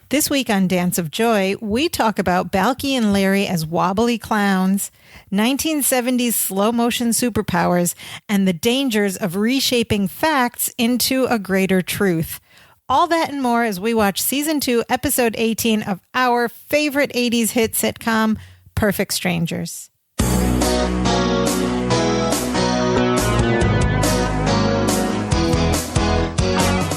This week on Dance of Joy, we talk about Balki and Larry as wobbly clowns, 1970s slow motion superpowers, and the dangers of reshaping facts into a greater truth. All that and more as we watch Season 2, Episode 18 of our favorite 80s hit sitcom, Perfect Strangers.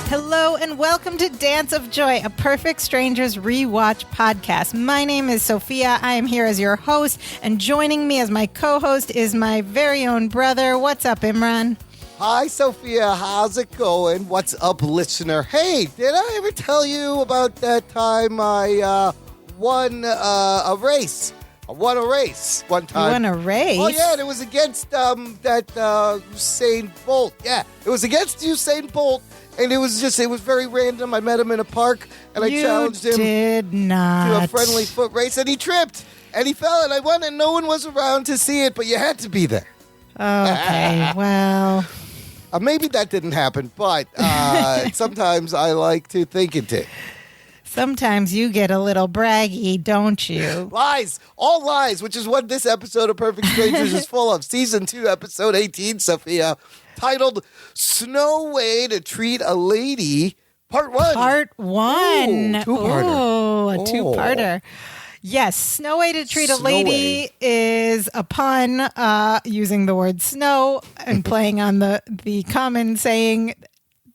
Hello and welcome to Dance of Joy, a Perfect Strangers rewatch podcast. My name is Sophia. I am here as your host, and joining me as my co-host is my very own brother. What's up, Imran? Hi, Sophia. How's it going? What's up, listener? Hey, did I ever tell you about that time I won a race? I won a race one time. You won a race? Oh, yeah, and it was against that Usain Bolt. Yeah, it was against Usain Bolt. And it was very random. I met him in a park, and I challenged him to a friendly foot race, and he tripped, and he fell, and I won, and no one was around to see it, but you had to be there. Okay, well. Maybe that didn't happen, but sometimes I like to think it did. Sometimes you get a little braggy, don't you? Lies. All lies, which is what this episode of Perfect Strangers is full of. Season 2, Episode 18, Sophia, titled Snow Way to Treat a Lady, Part 1. Part 1. Ooh, two-parter. Oh, a two-parter. Yes, Snow Way to Treat a Lady is a pun using the word snow and playing on the common saying,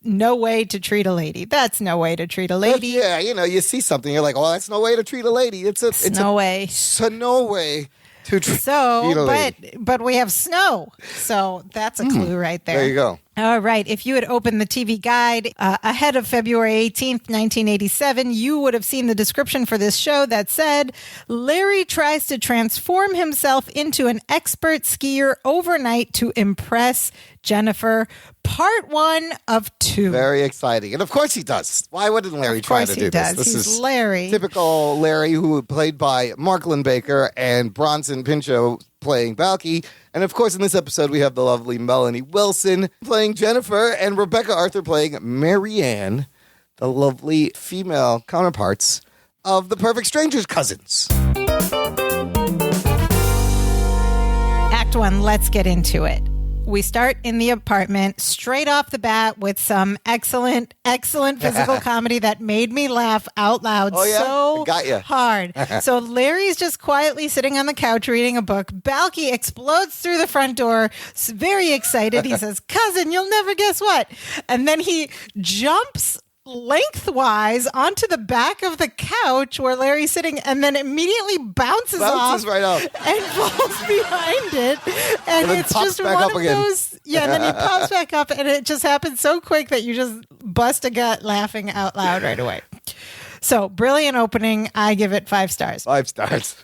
no way to treat a lady. That's no way to treat a lady. Yeah, you see something, you're like, oh, that's no way to treat a lady. It's a snow way. Snow way to treat a lady. But we have snow. So that's a clue right there. There you go. All right. If you had opened the TV guide ahead of February 18th, 1987, you would have seen the description for this show that said, Larry tries to transform himself into an expert skier overnight to impress Jennifer. Part 1 of 2. Very exciting. And of course he does. Why wouldn't Larry try to do this? This is He's Larry. Typical Larry, who played by Mark Lindbaker and Bronson Pinchot playing Balki. And of course, in this episode, we have the lovely Melanie Wilson playing Jennifer and Rebecca Arthur playing Marianne, the lovely female counterparts of the Perfect Strangers cousins. Act 1, let's get into it. We start in the apartment straight off the bat with some excellent physical comedy that made me laugh out loud so hard. So Larry's just quietly sitting on the couch reading a book. Balki explodes through the front door, very excited. He says, cousin, you'll never guess what. And then he jumps lengthwise onto the back of the couch where Larry's sitting, and then immediately bounces off right off and falls behind it, and it's just one of those. Yeah, and then he pops back up, and it just happens so quick that you just bust a gut laughing out loud right away. So, brilliant opening. I give it 5 stars. 5 stars.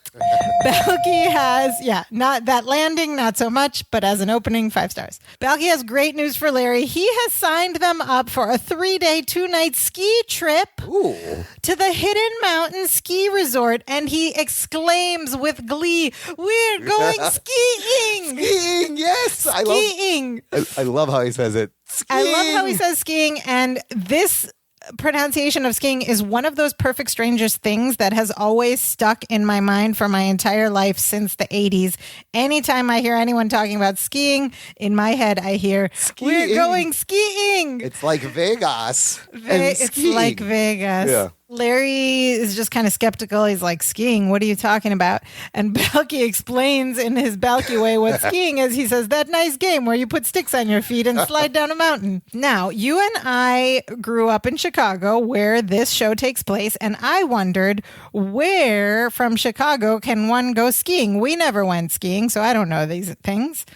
Balki has, not that landing, not so much, but as an opening, 5 stars. Balki has great news for Larry. He has signed them up for a 3-day, 2-night ski trip to the Hidden Mountain Ski Resort, and he exclaims with glee, "We're going skiing!" Skiing, yes! Skiing! I love how he says it. Skiing. I love how he says skiing, and this pronunciation of skiing is one of those Perfect Strangers things that has always stuck in my mind for my entire life since the 80s. Anytime I hear anyone talking about skiing, in my head I hear, skiing. We're going skiing. It's like Vegas. It's like Vegas. Yeah. Larry is just kind of skeptical. He's like, skiing? What are you talking about? And Balki explains in his Balki way what skiing is. He says, that nice game where you put sticks on your feet and slide down a mountain. Now, you and I grew up in Chicago where this show takes place, and I wondered where from Chicago can one go skiing? We never went skiing, so I don't know these things.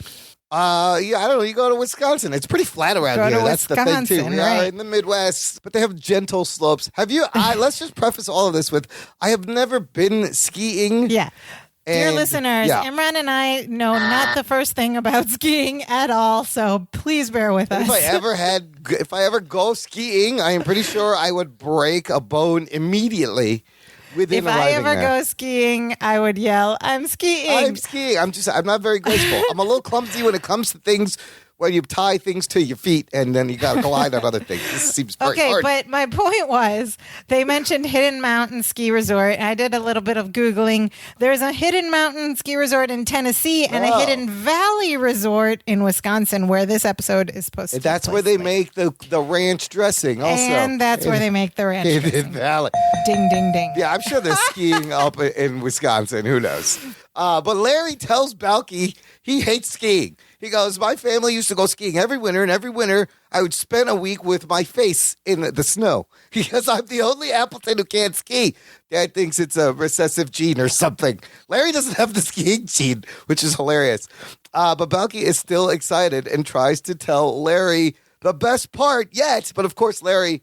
I don't know. You go to Wisconsin. It's pretty flat around here. That's the thing, too. We are in the Midwest, but they have gentle slopes. Have you? let's just preface all of this with, I have never been skiing. Yeah. Dear listeners, Imran and I know not the first thing about skiing at all, so please bear with us. If I ever go skiing, I am pretty sure I would break a bone immediately. If I ever go skiing, I would yell, I'm skiing. I'm not very graceful. I'm a little clumsy when it comes to things where you tie things to your feet and then you got to glide on other things. This seems very hard. But my point was they mentioned Hidden Mountain Ski Resort. I did a little bit of Googling. There's a Hidden Mountain Ski Resort in Tennessee and a Hidden Valley Resort in Wisconsin where this episode is supposed to be. That's where they make the ranch dressing also. And that's where they make the ranch dressing. Hidden Valley. Ding, ding, ding. Yeah, I'm sure they're skiing up in Wisconsin. Who knows? But Larry tells Balki he hates skiing. He goes, my family used to go skiing every winter, and every winter I would spend a week with my face in the snow because I'm the only Appleton who can't ski. Dad thinks it's a recessive gene or something. Larry doesn't have the skiing gene, which is hilarious. But Balki is still excited and tries to tell Larry the best part yet. But of course, Larry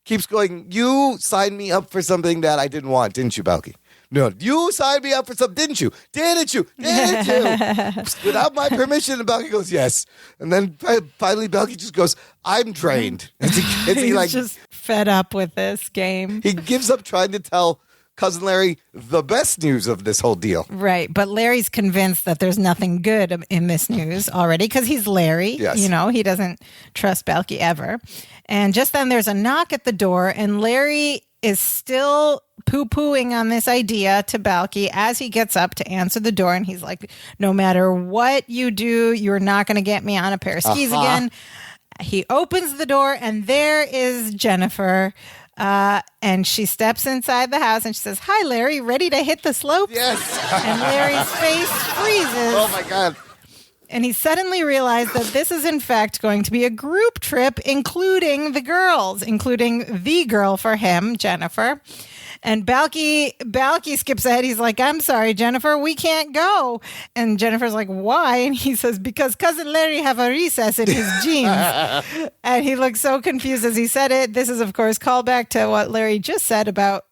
keeps going, you signed me up for something that I didn't want, didn't you, Balki? No, you signed me up for something, didn't you? Didn't you? Didn't you? Without my permission, and Balki goes, yes. And then finally, Balki just goes, I'm drained. He's just fed up with this game. He gives up trying to tell Cousin Larry the best news of this whole deal. Right, but Larry's convinced that there's nothing good in this news already because he's Larry. Yes. You know, he doesn't trust Balki ever. And just then there's a knock at the door, and Larry is still poo-pooing on this idea to Balki as he gets up to answer the door. And he's like, no matter what you do, you're not going to get me on a pair of skis again. He opens the door, and there is Jennifer. And she steps inside the house and she says, hi, Larry, ready to hit the slopes? Yes. And Larry's face freezes. Oh, my God. And he suddenly realized that this is, in fact, going to be a group trip, including the girls, including the girl for him, Jennifer. And Balki skips ahead. He's like, I'm sorry, Jennifer, we can't go. And Jennifer's like, why? And he says, because Cousin Larry have a recess in his jeans. And he looks so confused as he said it. This is, of course, callback to what Larry just said about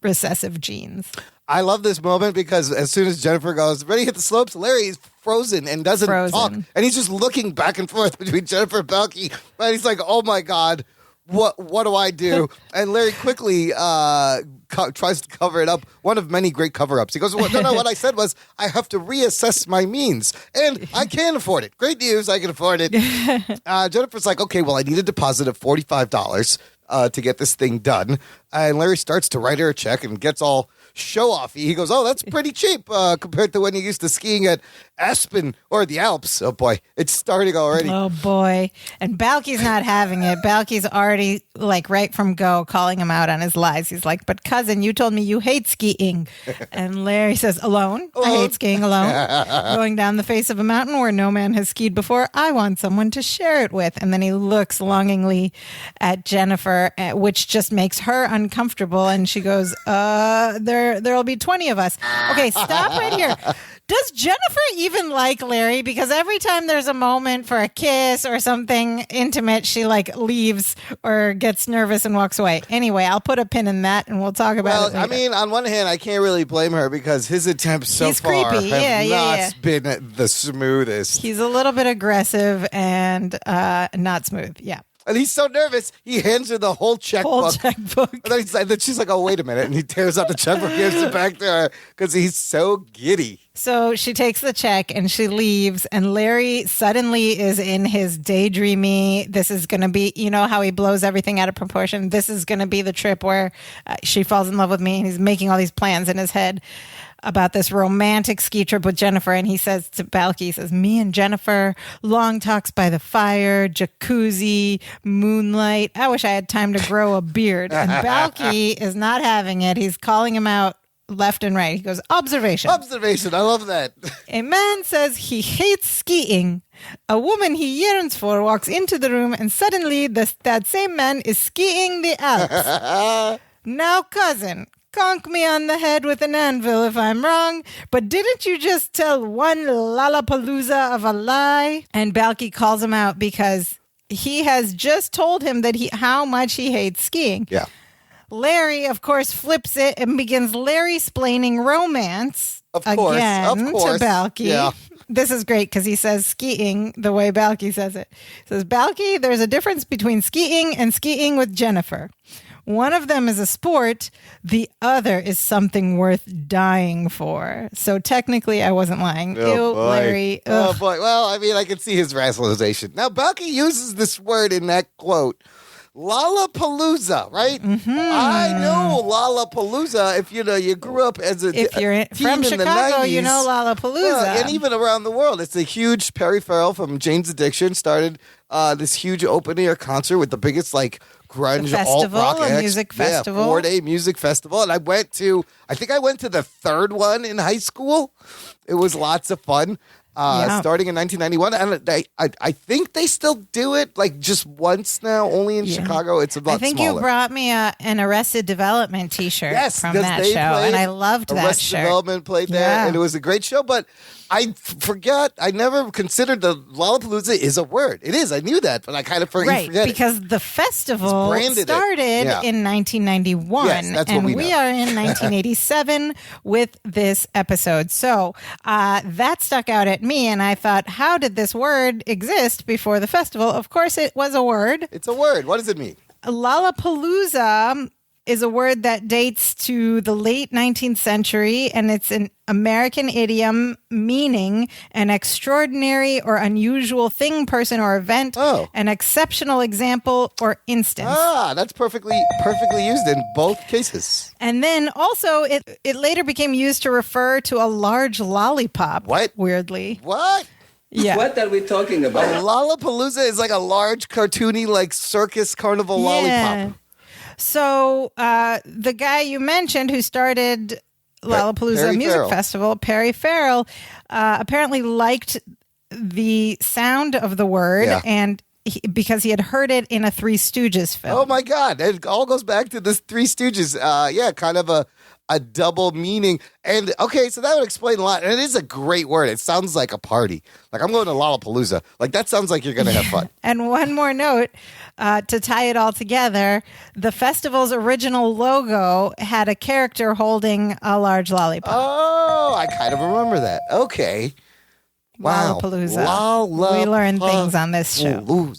recessive genes. I love this moment because as soon as Jennifer goes, ready to hit the slopes, Larry is frozen and doesn't talk. And he's just looking back and forth between Jennifer and Balki. And he's like, oh, my God. What do I do? And Larry quickly tries to cover it up. One of many great cover-ups. He goes, well, no, what I said was I have to reassess my means. And I can afford it. Great news. I can afford it. Jennifer's like, okay, well, I need a deposit of $45 to get this thing done. And Larry starts to write her a check and gets all show-offy. He goes, oh, that's pretty cheap compared to when you used to skiing at Aspen or the Alps. Oh, boy. It's starting already. Oh, boy. And Balki's not having it. Balki's already, like, right from go, calling him out on his lies. He's like, but cousin, you told me you hate skiing. And Larry says, alone? I hate skiing alone. Going down the face of a mountain where no man has skied before. I want someone to share it with. And then he looks longingly at Jennifer, which just makes her uncomfortable. And she goes, there'll be 20 of us. Okay, stop right here. Does Jennifer even like Larry? Because every time there's a moment for a kiss or something intimate, she like leaves or gets nervous and walks away. Anyway, I'll put a pin in that and we'll talk about it later. I mean, on one hand, I can't really blame her because his attempts so far creepy. have not been the smoothest. He's a little bit aggressive and not smooth. Yeah. And he's so nervous, he hands her the whole checkbook. And then she's like, oh, wait a minute. And he tears out the checkbook, gives it back to her because he's so giddy. So she takes the check and she leaves. And Larry suddenly is in his daydreamy. This is going to be, you know, how he blows everything out of proportion. This is going to be the trip where she falls in love with me. And he's making all these plans in his head about this romantic ski trip with Jennifer. And he says to Balki, he says, me and Jennifer, long talks by the fire, jacuzzi, moonlight. I wish I had time to grow a beard. And Balki is not having it. He's calling him out left and right. He goes, observation. Observation. I love that. A man says he hates skiing. A woman he yearns for walks into the room and suddenly that same man is skiing the Alps. Now, cousin, conk me on the head with an anvil if I'm wrong, but didn't you just tell one lollapalooza of a lie? And Balki calls him out because he has just told him that how much he hates skiing. Yeah. Larry, of course, flips it and begins Larry-splaining romance again to Balki. Yeah. This is great because he says skiing the way Balki says it. He says, Balki, there's a difference between skiing and skiing with Jennifer. One of them is a sport. The other is something worth dying for. So technically, I wasn't lying. Oh, Ew, boy. Larry. Oh, Ugh. boy. Well, I mean, I can see his rationalization. Now, Balki uses this word in that quote, Lollapalooza, right? Mm-hmm. I know Lollapalooza. If you grew up as a If you're teen from in Chicago, the 90s, you know Lollapalooza. and even around the world. It's a huge Perry Farrell from Jane's Addiction started this huge open-air concert with the biggest, grunge alt-rock a acts. music festival. 4-day music festival. And I think I went to the third one in high school. It was lots of fun. Starting in 1991, and I think they still do it just once now, only in Chicago. It's a lot I think smaller. you brought me an Arrested Development T-shirt from because that they show, and I loved that Arrested shirt. Development played there, and it was a great show. But I forgot. I never considered the Lollapalooza is a word. It is. I knew that, but I kind of forget because it. the festival started in 1991, Yes, that's and what we know. are in 1987 with this episode. So that stuck out at me, and I thought, how did this word exist before the festival? Of course, it was a word. It's a word. What does it mean? Lollapalooza is a word that dates to the late 19th century, and it's an American idiom meaning an extraordinary or unusual thing, person, or event, an exceptional example or instance. That's perfectly used in both cases. And then also it later became used to refer to a large lollipop. What? Weirdly. What? Yeah. What are we talking about? Lollapalooza is like a large cartoony circus carnival lollipop. So the guy you mentioned who started Lollapalooza Music Festival, Perry Farrell, apparently liked the sound of the word and because he had heard it in a Three Stooges film. Oh, my God. It all goes back to this Three Stooges. Kind of a double meaning. And, okay, so that would explain a lot. And it is a great word. It sounds like a party. I'm going to Lollapalooza. That sounds like you're going to have fun. And one more note to tie it all together. The festival's original logo had a character holding a large lollipop. Oh, I kind of remember that. Okay. Wow. Lollapalooza. We learn things on this show.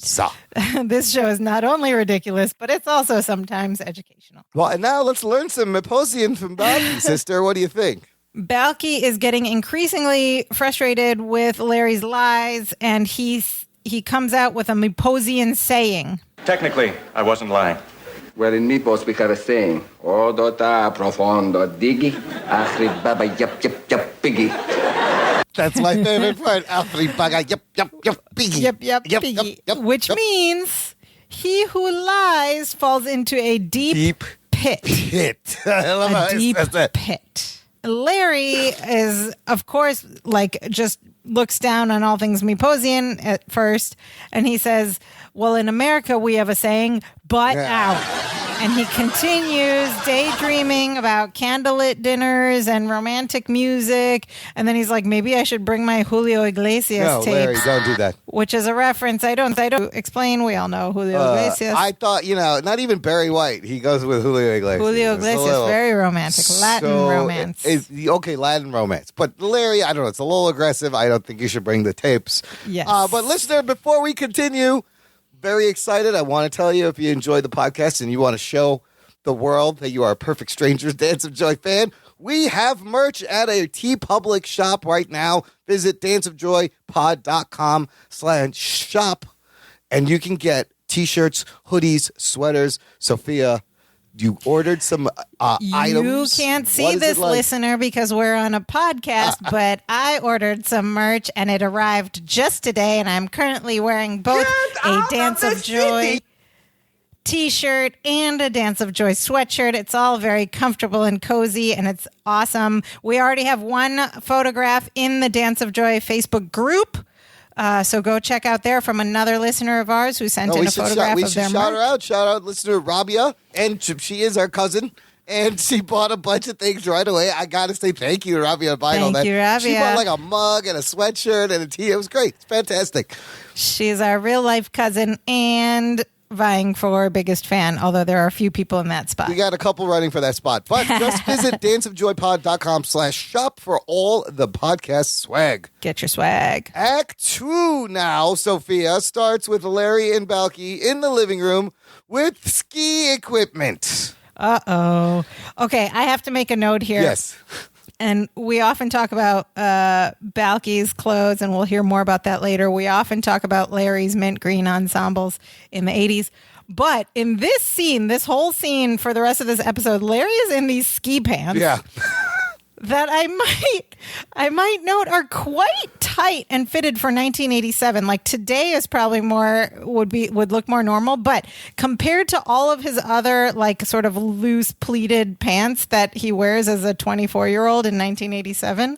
This show is not only ridiculous, but it's also sometimes educational. Well, and now let's learn some Myposian from Balki, sister. What do you think? Balki is getting increasingly frustrated with Larry's lies, and he comes out with a Myposian saying. Technically, I wasn't lying. Well, in Mypos we have a saying, Odota profondo digi, achri baba yap yap yap piggy. That's my favorite part. Afribaga, yep, piggy. Yep, piggy. Which means he who lies falls into a deep pit. I love how A deep it says that. pit. Larry is, of course, just looks down on all things Myposian at first, and he says, well, in America, we have a saying, butt out. And he continues daydreaming about candlelit dinners and romantic music. And then he's like, maybe I should bring my Julio Iglesias tapes. No, Larry, don't do that. Which is a reference. I don't explain. We all know Julio Iglesias. I thought, not even Barry White. He goes with Julio Iglesias. Julio Iglesias, very romantic. Latin romance. Okay, Latin romance. But Larry, I don't know. It's a little aggressive. I don't think you should bring the tapes. Yes. But listener, before we continue, very excited. I want to tell you, if you enjoy the podcast and you want to show the world that you are a perfect Strangers Dance of Joy fan, we have merch at a TeePublic shop right now. Visit danceofjoypod.com/shop and you can get t-shirts, hoodies, sweaters. Sophia, you ordered some items. You can't see this, listener, because we're on a podcast, but I ordered some merch and it arrived just today, and I'm currently wearing both a Dance of Joy t-shirt and a Dance of Joy sweatshirt. It's all very comfortable and cozy, and it's awesome. We already have one photograph in the Dance of Joy Facebook group. So go check out there from another listener of ours who sent in a photograph of their shout merch. her out. Shout out listener Rabia. And she is our cousin. And she bought a bunch of things right away. I got to say thank you, Rabia, buying all that. Thank you, Rabia. She bought a mug and a sweatshirt and a tee. It was great. It's fantastic. She's our real life cousin. And vying for biggest fan, although there are a few people in that spot. We got a couple running for that spot. But just visit danceofjoypod.com/shop for all the podcast swag. Get your swag. Act 2 now, Sophia, starts with Larry and Balki in the living room with ski equipment. Uh-oh. Okay, I have to make a note here. Yes. And we often talk about Balki's clothes, and we'll hear more about that later. We often talk about Larry's mint green ensembles in the 80s. But in this scene, this whole scene for the rest of this episode, Larry is in these ski pants. Yeah. That I might note are quite tight and fitted for 1987. Like today is probably would look more normal, but compared to all of his other like sort of loose pleated pants that he wears as a 24-year-old in 1987,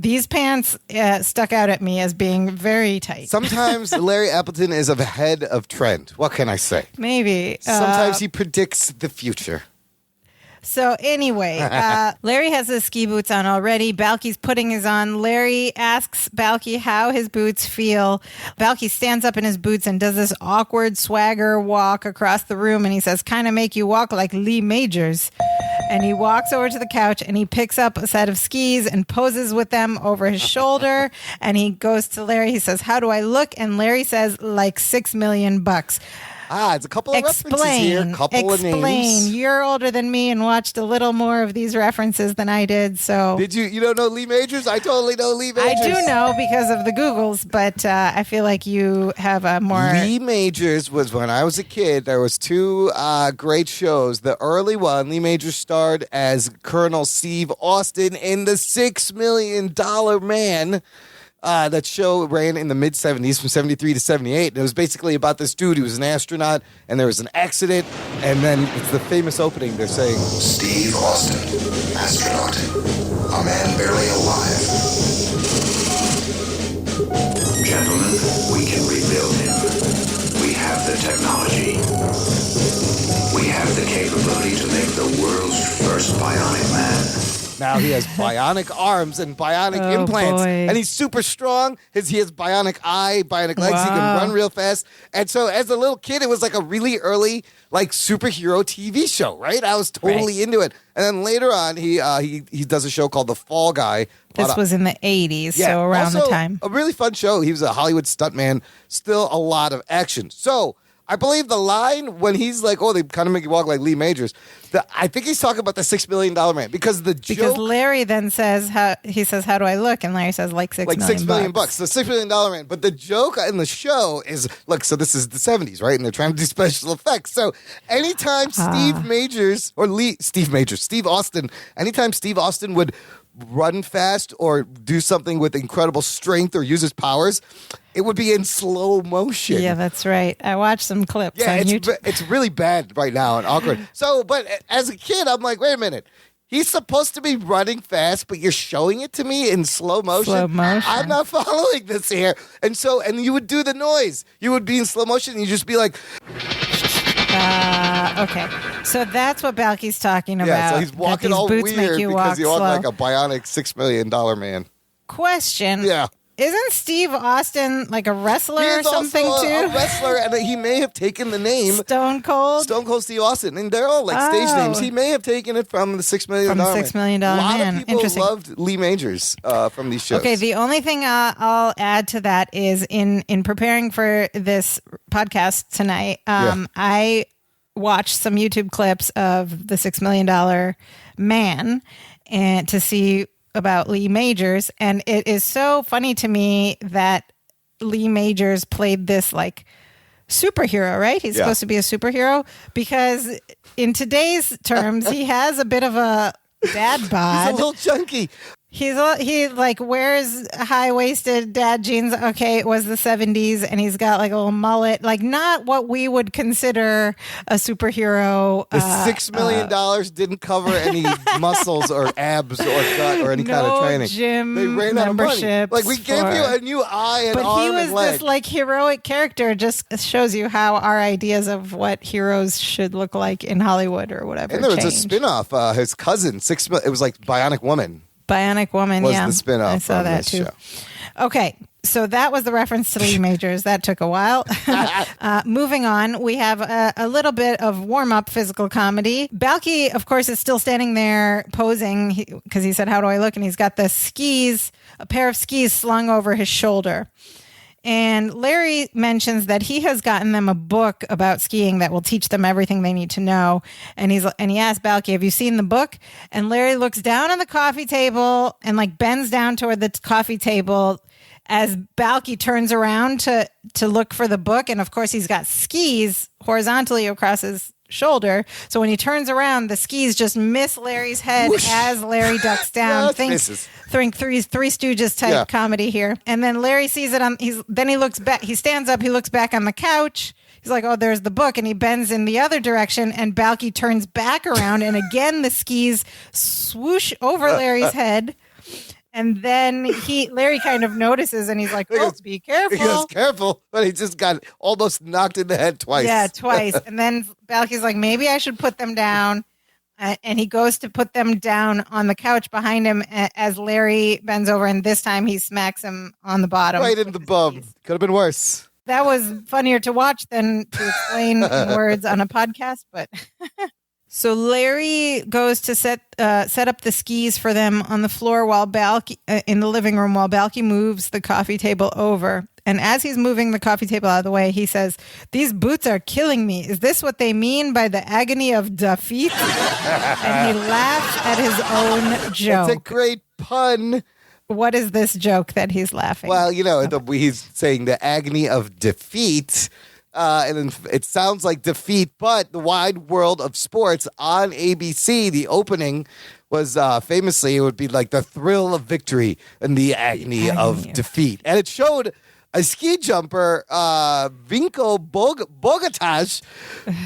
these pants stuck out at me as being very tight. Sometimes Larry Appleton is ahead of trend. What can I say? Maybe. Sometimes he predicts the future. So anyway, Larry has his ski boots on already. Balki's putting his on. Larry asks Balki how his boots feel. Balki stands up in his boots and does this awkward swagger walk across the room. And he says, kind of make you walk like Lee Majors. And he walks over to the couch and he picks up a set of skis and poses with them over his shoulder. And he goes to Larry. He says, how do I look? And Larry says, like $6 million. It's a couple of references here, couple of names. You're older than me and watched a little more of these references than I did. So did you? You don't know Lee Majors? I totally know Lee Majors. I do know because of the Googles, but I feel like you have a more. Lee Majors was when I was a kid. There was two great shows. The early one, Lee Majors starred as Colonel Steve Austin in The $6 Million Man. That show ran in the mid-'70s from 73 to 78. And it was basically about this dude who was an astronaut, and there was an accident, and then it's the famous opening. They're saying, Steve Austin, astronaut, a man barely alive. Gentlemen, we can rebuild him. We have the technology. We have the capability to make the world's first bionic man. now he has bionic arms and bionic implants, boy. and he's super strong. He has bionic eye, bionic legs. He can run real fast. And so as a little kid, it was like a really early like superhero TV show, right? I was totally into it. And then later on, he does a show called The Fall Guy. This was in the 80s, so around the time. A really fun show. He was a Hollywood stuntman. Still a lot of action. So I believe the line when he's like, oh, they kind of make you walk like Lee Majors. I think he's talking about the $6 million man because Because Larry then says, how do I look? And Larry says, like $6 million. $6 million bucks. The $6 million man. But the joke in the show is, look, so this is the 70s, right? And they're trying to do special effects. So anytime Steve Austin, anytime Steve Austin would run fast or do something with incredible strength or use his powers, it would be in slow motion. Yeah, that's right. I watched some clips on YouTube. It's really bad right now and awkward. So, but as a kid, I'm like, wait a minute. He's supposed to be running fast, but you're showing it to me in slow motion? Slow motion. I'm not following this here. And you would do the noise. You would be in slow motion and you'd just be like... Okay, so that's what Balki's talking about. Yeah, so he's walking all weird because he walks slow. like a bionic $6 million man. Question. Yeah. Isn't Steve Austin like a wrestler or something also too? A wrestler, and he may have taken the name Stone Cold Steve Austin, and they're all like stage names. He may have taken it from the $6 million from $6 million Man. A lot of people loved Lee Majors from these shows. Okay, the only thing I'll add to that is in preparing for this podcast tonight, I watched some YouTube clips of the $6 Million Man and to see about Lee Majors, and it is so funny to me that Lee Majors played this like superhero, right? He's supposed to be a superhero because in today's terms, he has a bit of a dad bod. He's a little chunky. He like wears high-waisted dad jeans. Okay, it was the 70s, and he's got like a little mullet. Like not what we would consider a superhero. The $6 million didn't cover any muscles or abs or gut or any kind of training. Gym they ran out of money. memberships. Like we gave you a new eye and but arm he was and leg. this like heroic character. Just shows you how our ideas of what heroes should look like in Hollywood or whatever. And there was changed. a spin-off. His cousin, it was like Bionic Woman. Bionic Woman, was the spin-off I saw from that this too. show. Okay, So that was the reference to Lee Majors. That took a while. Moving on, we have a little bit of warm-up physical comedy. Balki, of course, is still standing there posing because he said, "How do I look?" And he's got a pair of skis slung over his shoulder. And Larry mentions that he has gotten them a book about skiing that will teach them everything they need to know. And he asked Balki, "Have you seen the book?" And Larry looks down on the coffee table and like bends down toward the coffee table as Balki turns around to look for the book. And of course, he's got skis horizontally across his shoulder. So when he turns around, the skis just miss Larry's head as Larry ducks down. Think Three Stooges type comedy here. And then Larry sees it then he looks back. He stands up. He looks back on the couch. He's like, "Oh, there's the book." And he bends in the other direction. And Balki turns back around. And again, the skis swoosh over Larry's head. And then Larry kind of notices, and he's like, "Oh, be careful." He goes, "Careful," but he just got almost knocked in the head twice. Yeah, twice. And then Balki's like, "Maybe I should put them down." And he goes to put them down on the couch behind him as Larry bends over, and this time he smacks him on the bottom. Right in the bum. Could have been worse. That was funnier to watch than to explain in words on a podcast, but... So Larry goes to set up the skis for them on the floor while Balki in the living room while Balki moves the coffee table over. And as he's moving the coffee table out of the way, he says, "These boots are killing me. Is this what they mean by the agony of defeat?" And he laughs at his own joke. It's a great pun. What is this joke that he's laughing? Well, he's saying the agony of defeat. And it sounds like defeat, but the Wide World of Sports on ABC, the opening was famously, it would be like the thrill of victory and the agony of defeat. And it showed a ski jumper, Vinko Bogataj,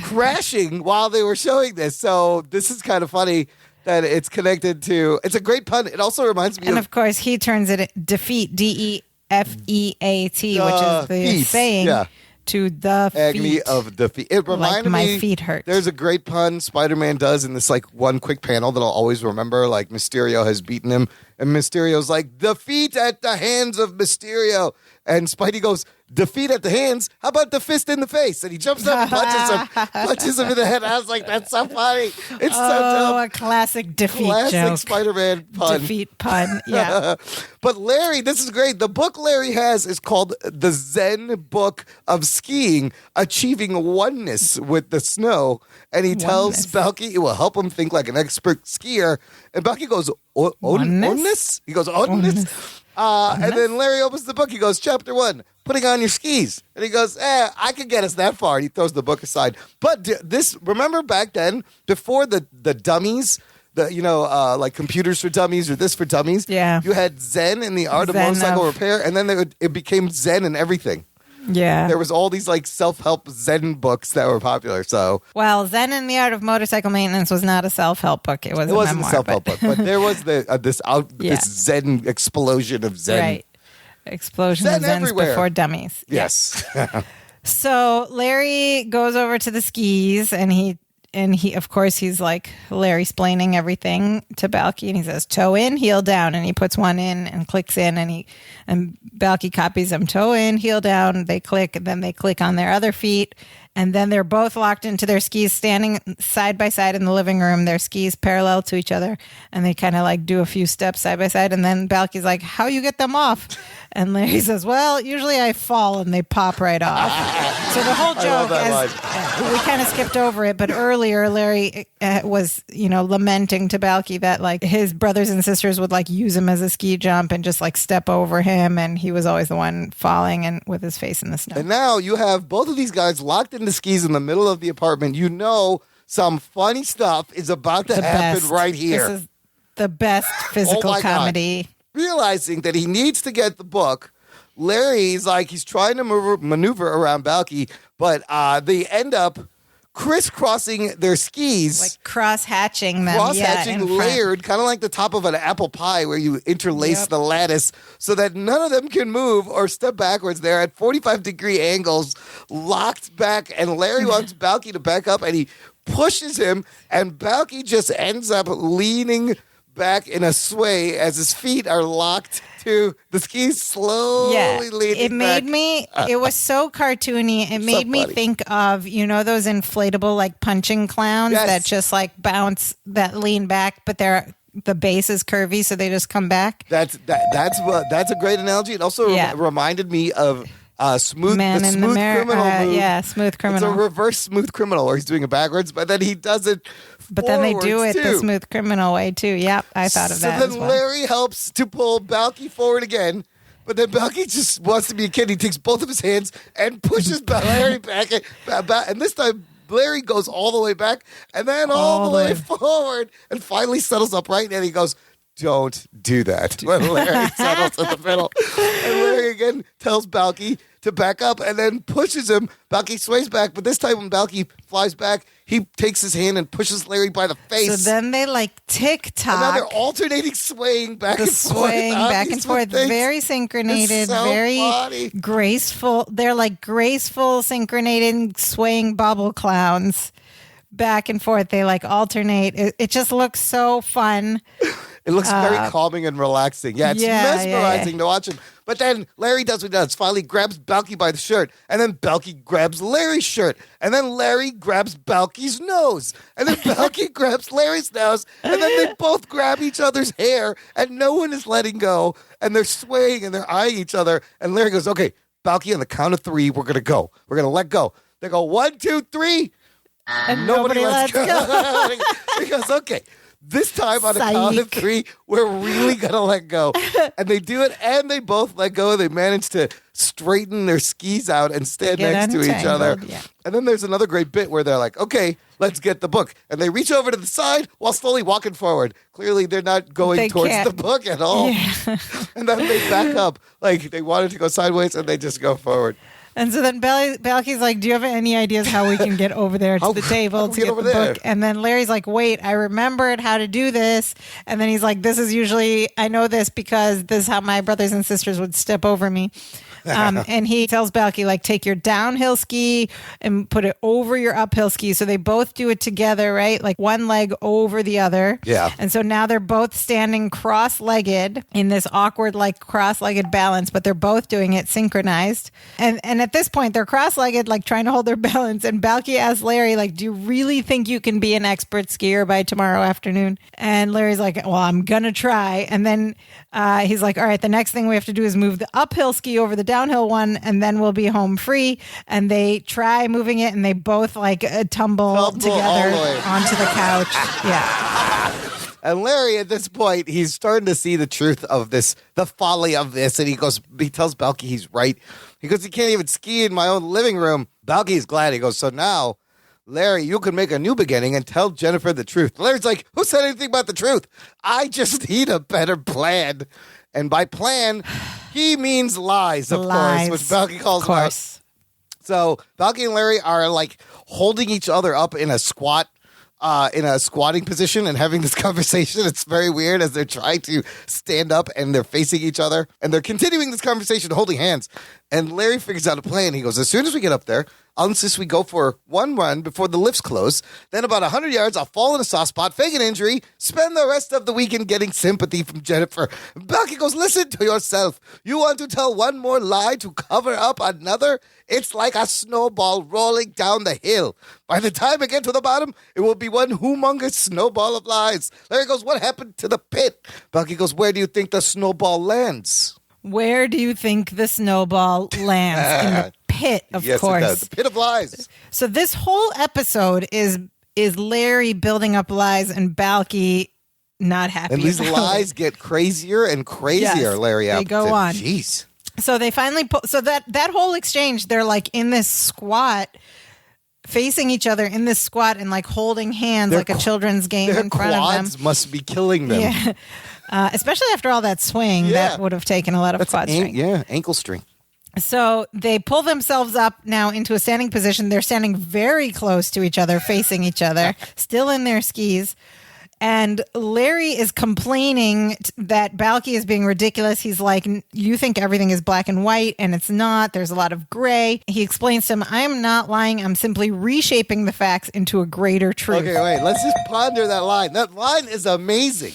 crashing while they were showing this. So this is kind of funny that it's connected to, it's a great pun. It also reminds me and of course, he turns it defeat, DEFEAT, which is the saying. Yeah. To the agony feet. of defeat. It reminded me. My feet hurt. There's a great pun Spider-Man does in this like one quick panel that I'll always remember. Like Mysterio has beaten him, and Mysterio's like, "Defeat at the hands of Mysterio," and Spidey goes, "Defeat at the hands? How about the fist in the face?" And he jumps up and punches him in the head. I was like, "That's so funny." It's so dumb. A classic defeat Classic joke. Spider-Man pun. Defeat pun. Yeah. But Larry, this is great. The book Larry has is called The Zen Book of Skiing, Achieving Oneness with the Snow. And he tells Balki it will help him think like an expert skier. And Balki goes, oneness? He goes, oneness? And then Larry opens the book. He goes, "Chapter 1, putting on your skis." And he goes, I could get us that far. And he throws the book aside. But remember back then, before the dummies, like computers for dummies or this for dummies, you had Zen in the art of motorcycle repair, and then it became Zen in everything. Yeah. There was all these like self-help Zen books that were popular. So Zen in the Art of Motorcycle Maintenance was not a self-help book. It wasn't a self-help book, but there was this Zen explosion of Zen. Right. Explosion Zen of Zens everywhere. before dummies. Yes. So Larry goes over to the skis and he of course he's like Larry-splaining everything to Balki, and he says toe in, heel down, and he puts one in and clicks in, and Balki copies them, toe in, heel down, they click, and then they click on their other feet, and then they're both locked into their skis, standing side by side in the living room, their skis parallel to each other, and they kind of like do a few steps side by side, and then Balki's like, "How you get them off?" And Larry says, "Well, usually I fall and they pop right off." So the whole joke, we kind of skipped over it, but earlier Larry was, lamenting to Balki that like his brothers and sisters would like use him as a ski jump and just like step over him, and he was always the one falling and with his face in the snow. And now you have both of these guys locked in the skis in the middle of the apartment. Some funny stuff is about to happen right here. This is the best physical comedy. God. Realizing that he needs to get the book, Larry's like, he's trying to maneuver around Balki, but they end up crisscrossing their skis. Like cross-hatching them. Cross-hatching layered, kind of like the top of an apple pie where you interlace the lattice so that none of them can move or step backwards. They're at 45-degree angles, locked back, and Larry wants Balki to back up, and he pushes him, and Balki just ends up leaning back in a sway as his feet are locked to the skis, slowly leaning it made back. me, it was so cartoony. It made me funny. think of, those inflatable like punching clowns Yes. that just like bounce, that lean back, but the base is curvy, so they just come back. That's a great analogy. It also reminded me of Smooth Man in the Mirror. Criminal move. Smooth Criminal. It's a reverse Smooth Criminal where he's doing it backwards, but then he does it But then they do it too. the Smooth Criminal way too. Yep, I thought of that So then as well. Larry helps to pull Balki forward again, but then Balki just wants to be a kid. He takes both of his hands and pushes Larry back. And this time, Larry goes all the way back and then all the way forward and finally settles upright. And he goes, "Don't do that." When Larry settles in the middle. And Larry again tells Balki to back up and then pushes him. Balki sways back, but this time when Balki flies back, he takes his hand and pushes Larry by the face. So then they like tick-tock. And now they're alternating swaying back and forth. Swaying back and forth. Very synchronated, It's so very funny. graceful. They're like graceful, synchronated, swaying bubble clowns. Back and forth. They like alternate. It just looks so fun. It looks very calming and relaxing. Yeah, it's mesmerizing to watch him. But then Larry does what he does. Finally grabs Balki by the shirt. And then Balki grabs Larry's shirt. And then Larry grabs Balki's nose. And then Balki grabs Larry's nose. And then they both grab each other's hair. And no one is letting go. And they're swaying and they're eyeing each other. And Larry goes, "Okay, Balki, on the count of 3, we're going to go. We're going to let go." They go, 1, 2, 3. And nobody lets go. He goes, "Okay, this time on a count of 3, we're really going to let go." And they do it, and they both let go. They manage to straighten their skis out and stand next to each other. Yeah. And then there's another great bit where they're like, "Okay, let's get the book." And they reach over to the side while slowly walking forward. Clearly, they're not going towards the book at all. Yeah. And then they back up. Like, they wanted to go sideways, and they just go forward. And so then Balki's like, "Do you have any ideas how we can get over there to the table to get the book?" And then Larry's like, "Wait, I remembered how to do this." And then he's like, I know this because this is how my brothers and sisters would step over me. And he tells Balki, like, take your downhill ski and put it over your uphill ski. So they both do it together, right? Like one leg over the other. Yeah. And so now they're both standing cross-legged in this awkward, like cross-legged balance, but they're both doing it synchronized. And at this point, they're cross-legged, like trying to hold their balance. And Balki asks Larry, like, "Do you really think you can be an expert skier by tomorrow afternoon?" And Larry's like, "Well, I'm going to try." And then he's like, "All right, the next thing we have to do is move the uphill ski over the downhill one, and then we'll be home free." And they try moving it, and they both like tumble together onto the couch. Yeah. And Larry, at this point, he's starting to see the truth of this, the folly of this. And he tells Balki he's right. He goes, "You can't even ski in my own living room." Balki's glad. He goes, "So now, Larry, you can make a new beginning and tell Jennifer the truth." Larry's like, "Who said anything about the truth? I just need a better plan." And by plan, he means lies, of course, which Balki calls them out. So Balki and Larry are like holding each other up in a squatting position and having this conversation. It's very weird as they're trying to stand up and they're facing each other and they're continuing this conversation holding hands. And Larry figures out a plan. He goes, "As soon as we get up there, I'll insist we go for one run before the lifts close. Then about 100 yards, I'll fall in a soft spot, fake an injury, spend the rest of the weekend getting sympathy from Jennifer." Balki goes, "Listen to yourself. You want to tell one more lie to cover up another? It's like a snowball rolling down the hill. By the time I get to the bottom, it will be one humongous snowball of lies." Larry goes, "What happened to the pit?" Balki goes, "Where do you think the snowball lands?" Where do you think the snowball lands? In the pit, of course. It does. The pit of lies. So this whole episode is Larry building up lies and Balki not happy. And these about lies get crazier and crazier, Yes, Larry. they go on. Jeez. So they finally so that whole exchange, they're like in this squat, facing each other in this squat and like holding hands like a children's game in front of them. Their quads must be killing them. Yeah. Especially after all that swing, that would have taken a lot of quad strength. Ankle strength. So they pull themselves up now into a standing position. They're standing very close to each other, facing each other, still in their skis. And Larry is complaining that Balki is being ridiculous. He's like, "You think everything is black and white, and it's not. There's a lot of gray." He explains to him, "I am not lying. I'm simply reshaping the facts into a greater truth." Okay, wait. Let's just ponder that line. That line is amazing.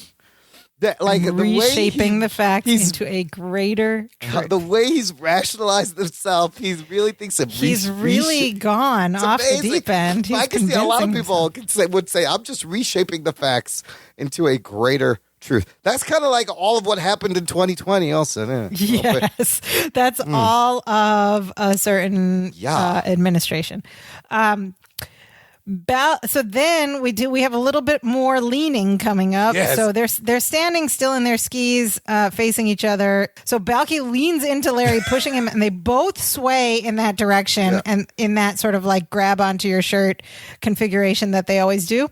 Reshaping the facts into a greater truth. The way he's rationalized himself, he really thinks of he's really gone off the deep end. I can see a lot of people would say, I'm just reshaping the facts into a greater truth. That's kind of like all of what happened in 2020 also. Yes, that's all of a certain administration. So then we have a little bit more leaning coming up. Yes. So they're standing still in their skis, facing each other. So Balki leans into Larry, pushing him, and they both sway in that direction and in that sort of like grab onto your shirt configuration that they always do.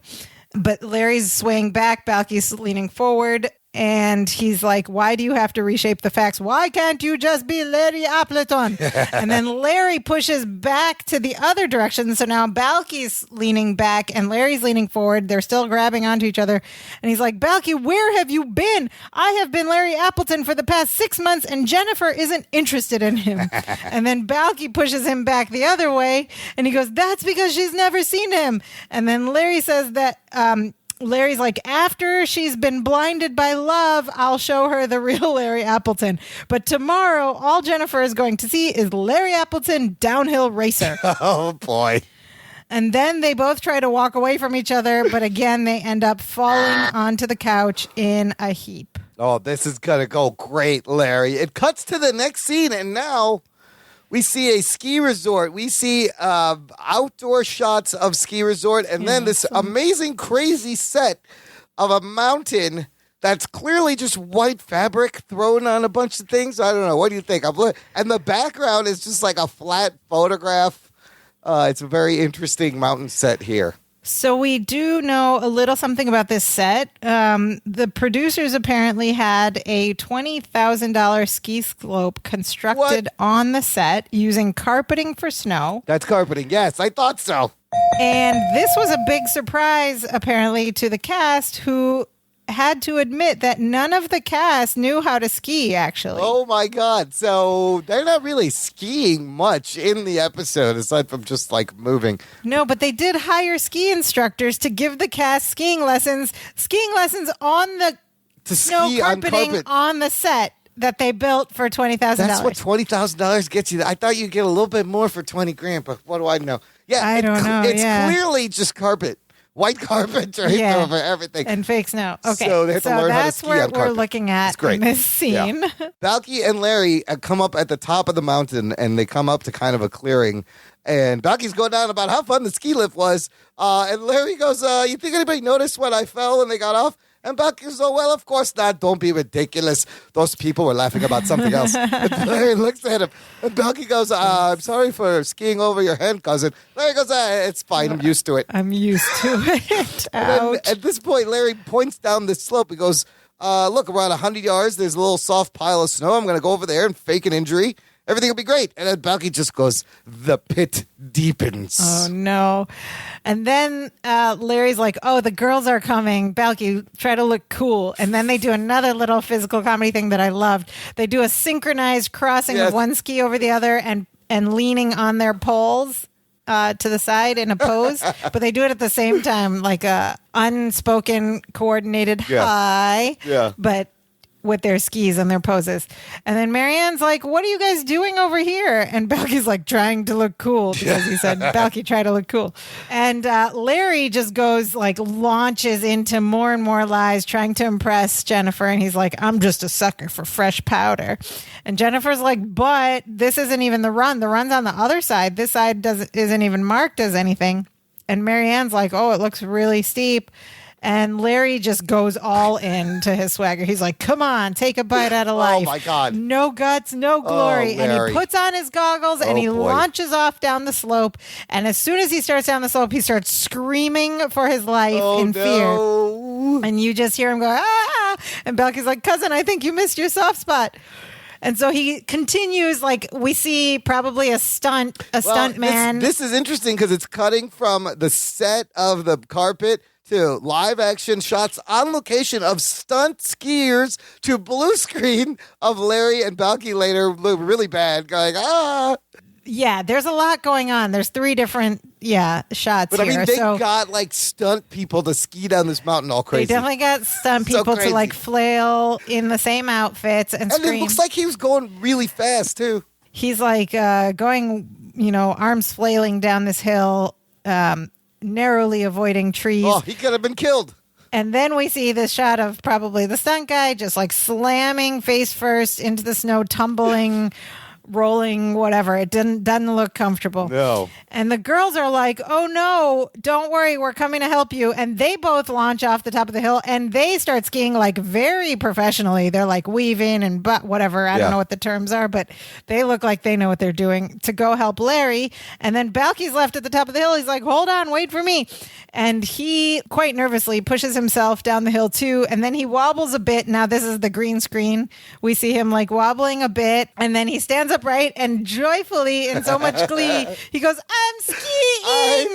But Larry's swaying back, Balki's leaning forward. And he's like, why do you have to reshape the facts? Why can't you just be Larry Appleton? And then Larry pushes back to the other direction. So now Balki's leaning back and Larry's leaning forward. They're still grabbing onto each other. And he's like, Balki, where have you been? I have been Larry Appleton for the past 6 months and Jennifer isn't interested in him. And then Balki pushes him back the other way. And he goes, that's because she's never seen him. And then Larry says that... Larry's like, after she's been blinded by love, I'll show her the real Larry Appleton. But tomorrow, all Jennifer is going to see is Larry Appleton, downhill racer. Oh, boy. And then they both try to walk away from each other, but again, they end up falling onto the couch in a heap. Oh, this is going to go great, Larry. It cuts to the next scene, and now... we see a ski resort. We see outdoor shots of ski resort, and then this amazing, crazy set of a mountain that's clearly just white fabric thrown on a bunch of things. I don't know. What do you think? And the background is just like a flat photograph. It's a very interesting mountain set here. So we do know a little something about this set. The producers apparently had a $20,000 ski slope constructed on the set using carpeting for snow. That's carpeting. Yes, I thought so. And this was a big surprise, apparently, to the cast, who had to admit that none of the cast knew how to ski, actually. Oh, my God. So they're not really skiing much in the episode, aside from just, like, moving. No, but they did hire ski instructors to give the cast skiing lessons on the snow carpeting on the set that they built for $20,000. That's what $20,000 gets you. I thought you'd get a little bit more for $20,000, but what do I know? Yeah, I don't know. It's clearly just carpet. White carpet draped over everything. And fake snow. Okay. So they have to learn how to ski on carpet. That's what we're looking at in this scene. Yeah. Balki and Larry come up at the top of the mountain, and they come up to kind of a clearing. And Balki's going down about how fun the ski lift was. And Larry goes, you think anybody noticed when I fell when they got off? And Balki goes, oh, well, of course not. Don't be ridiculous. Those people were laughing about something else. And Larry looks at him. And Balki goes, I'm sorry for skiing over your head, cousin. Larry goes, it's fine. I'm used to it. I'm used to it. And then at this point, Larry points down this slope. He goes, look, around 100 yards, there's a little soft pile of snow. I'm going to go over there and fake an injury. Everything will be great. And then Balki just goes, the pit deepens. Oh, no. And then Larry's like, oh, the girls are coming. Balki, try to look cool. And then they do another little physical comedy thing that I loved. They do a synchronized crossing of one ski over the other and leaning on their poles to the side in a pose. But they do it at the same time, like a unspoken, coordinated hi. Yeah. But with their skis and their poses. And then Marianne's like, what are you guys doing over here? And Balki's like, trying to look cool, because he said, Balki, try to look cool. And Larry just goes, like, launches into more and more lies, trying to impress Jennifer. And he's like, I'm just a sucker for fresh powder. And Jennifer's like, but this isn't even the run. The run's on the other side. This side isn't even marked as anything. And Marianne's like, oh, it looks really steep. And Larry just goes all in to his swagger. He's like, come on, take a bite out of life. Oh, my God. No guts, no glory. And he puts on his goggles and he launches off down the slope. And as soon as he starts down the slope, he starts screaming for his life in fear. And you just hear him go, ah! And Balki's like, cousin, I think you missed your soft spot. And so he continues, like, we see probably a stunt man. This is interesting because it's cutting from the set of the carpet to live action shots on location of stunt skiers to blue screen of Larry and Balki later look really bad, going, ah. Yeah, there's a lot going on. There's 3 different shots But I here. mean, they so got like stunt people to ski down this mountain all crazy. they definitely got stunt So people to crazy. like flail in the same outfits and And scream. it looks like he was going really fast too. He's like going, arms flailing down this hill, narrowly avoiding trees. Oh, he could have been killed. And then we see this shot of probably the stunt guy just like slamming face first into the snow, tumbling, rolling, whatever. It doesn't look comfortable. No. And the girls are like, oh no, don't worry, we're coming to help you. And they both launch off the top of the hill and they start skiing like very professionally. They're like weaving and whatever. I don't know what the terms are, but they look like they know what they're doing to go help Larry. And then Balki's left at the top of the hill. He's like, hold on, wait for me. And he quite nervously pushes himself down the hill too. And then he wobbles a bit. Now this is the green screen. We see him like wobbling a bit. And then he stands upright and joyfully, in so much glee, he goes, I'm skiing!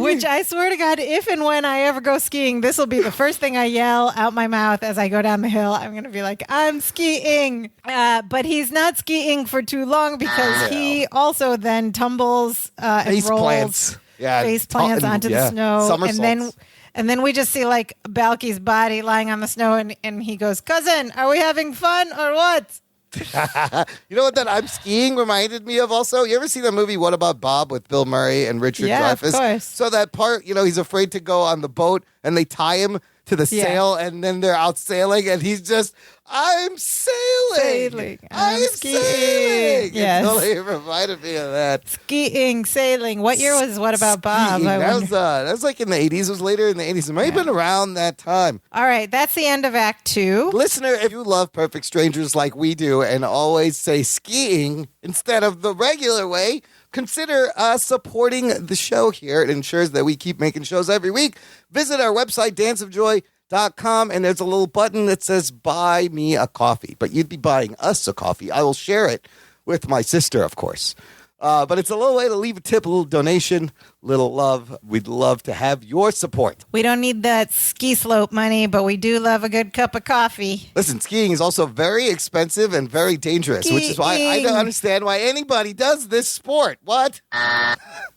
Which I swear to God, if and when I ever go skiing, this will be the first thing I yell out my mouth as I go down the hill. I'm going to be like, I'm skiing. But he's not skiing for too long because he also then tumbles and Face rolls. plants. Yeah, Face plants onto the snow. Somersaults. And then we just see like Balki's body lying on the snow and he goes, cousin, are we having fun or what? You know what that I'm skiing reminded me of also? You ever see the movie What About Bob with Bill Murray and Richard Dreyfuss? Of course. So that part, he's afraid to go on the boat and they tie him to the sail and then they're out sailing and he's just, I'm sailing. I'm sailing. Yes. It totally reminded me of that. Skiing, sailing. What year was What About Bob? Skiing. I wonder. That was like in the 80s. It was later in the 80s. It might have been around that time. All right, that's the end of Act 2. Listener, if you love Perfect Strangers like we do and always say skiing instead of the regular way, consider supporting the show here. It ensures that we keep making shows every week. Visit our website, danceofjoy.com, and there's a little button that says buy me a coffee. But you'd be buying us a coffee. I will share it with my sister, of course. But it's a little way to leave a tip, a little donation, little love. We'd love to have your support. We don't need that ski slope money, but we do love a good cup of coffee. Listen, skiing is also very expensive and very dangerous, which is why I don't understand why anybody does this sport. What?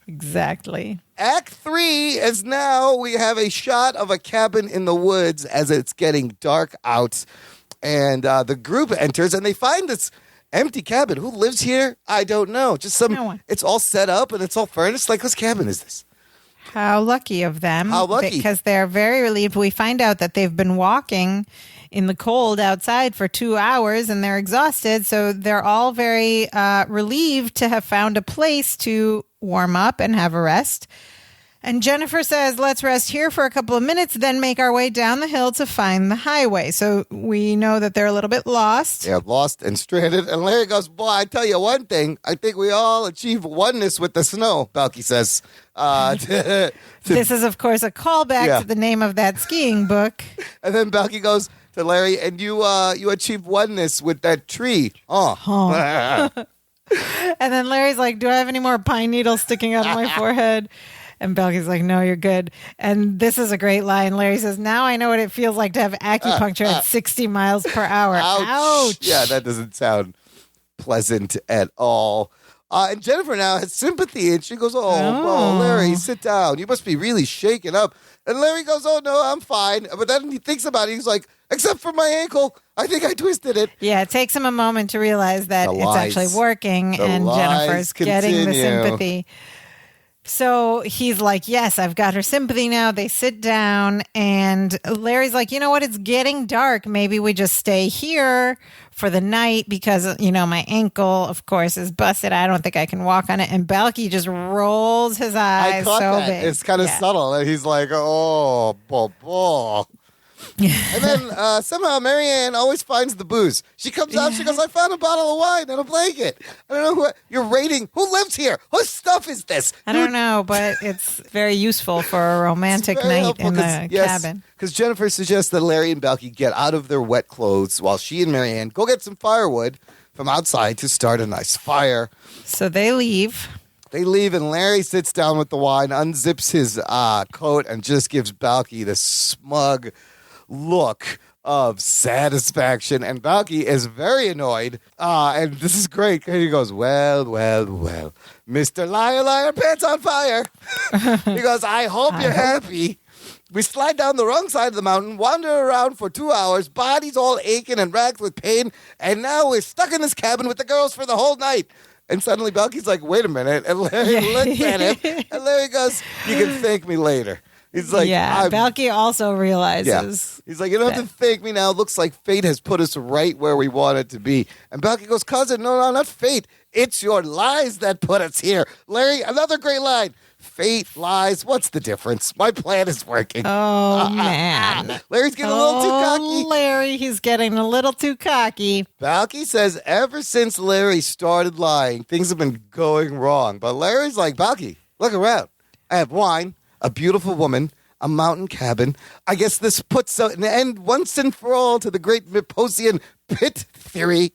Exactly. Act 3 is now we have a shot of a cabin in the woods as it's getting dark out. And the group enters and they find this empty cabin. Who lives here? I don't know. Just No one. It's all set up and it's all furnished. Like, whose cabin is this? How lucky of them. How lucky. Because they're very relieved. We find out that they've been walking in the cold outside for 2 hours and they're exhausted. So they're all very relieved to have found a place to warm up and have a rest. And Jennifer says, let's rest here for a couple of minutes, then make our way down the hill to find the highway. So we know that they're a little bit lost. Yeah, lost and stranded. And Larry goes, boy, I tell you one thing. I think we all achieve oneness with the snow, Balki says. This is, of course, a callback to the name of that skiing book. And then Balki goes to Larry, and you achieve oneness with that tree. Oh. And then Larry's like, do I have any more pine needles sticking out of my forehead? And Balki's like, no, you're good. And this is a great line. Larry says, now I know what it feels like to have acupuncture at 60 miles per hour. Ouch. Yeah, that doesn't sound pleasant at all. And Jennifer now has sympathy, and she goes, oh, Larry, sit down. You must be really shaken up. And Larry goes, oh, no, I'm fine. But then he thinks about it. He's like, except for my ankle. I think I twisted it. Yeah, it takes him a moment to realize that it's actually working, and Jennifer's getting the sympathy. So he's like, yes, I've got her sympathy now. They sit down and Larry's like, you know what? It's getting dark. Maybe we just stay here for the night because, my ankle, of course, is busted. I don't think I can walk on it. And Balki just rolls his eyes big. It's kind of subtle. And he's like, oh, boh. And then somehow Marianne always finds the booze. She comes out, she goes, I found a bottle of wine and a blanket. I don't know you're raiding. Who lives here? Whose stuff is this? I don't know, but it's very useful for a romantic night in the cabin. Because Jennifer suggests that Larry and Balki get out of their wet clothes while she and Marianne go get some firewood from outside to start a nice fire. So they leave. They leave, and Larry sits down with the wine, unzips his coat, and just gives Balki this smug look. of satisfaction. And Balki is very annoyed. And this is great. And he goes, well, Mr. Liar, liar, pants on fire. He goes, I hope you're happy. We slide down the wrong side of the mountain, wander around for 2 hours, bodies all aching and racked with pain, and now we're stuck in this cabin with the girls for the whole night. And suddenly Balki's like, wait a minute. And Larry looks at him, and Larry goes, you can thank me later. He's like, Balki also realizes. Yeah. He's like, you don't have to thank me now. It looks like fate has put us right where we wanted to be. And Balki goes, cousin, no, not fate. It's your lies that put us here. Larry, another great line. Fate, lies, what's the difference? My plan is working. Oh, man. Larry's getting a little too cocky. Larry, he's getting a little too cocky. Balki says ever since Larry started lying, things have been going wrong. But Larry's like, Balki, look around. I have wine, a beautiful woman, a mountain cabin. I guess this puts an end once and for all to the great Miposian pit theory.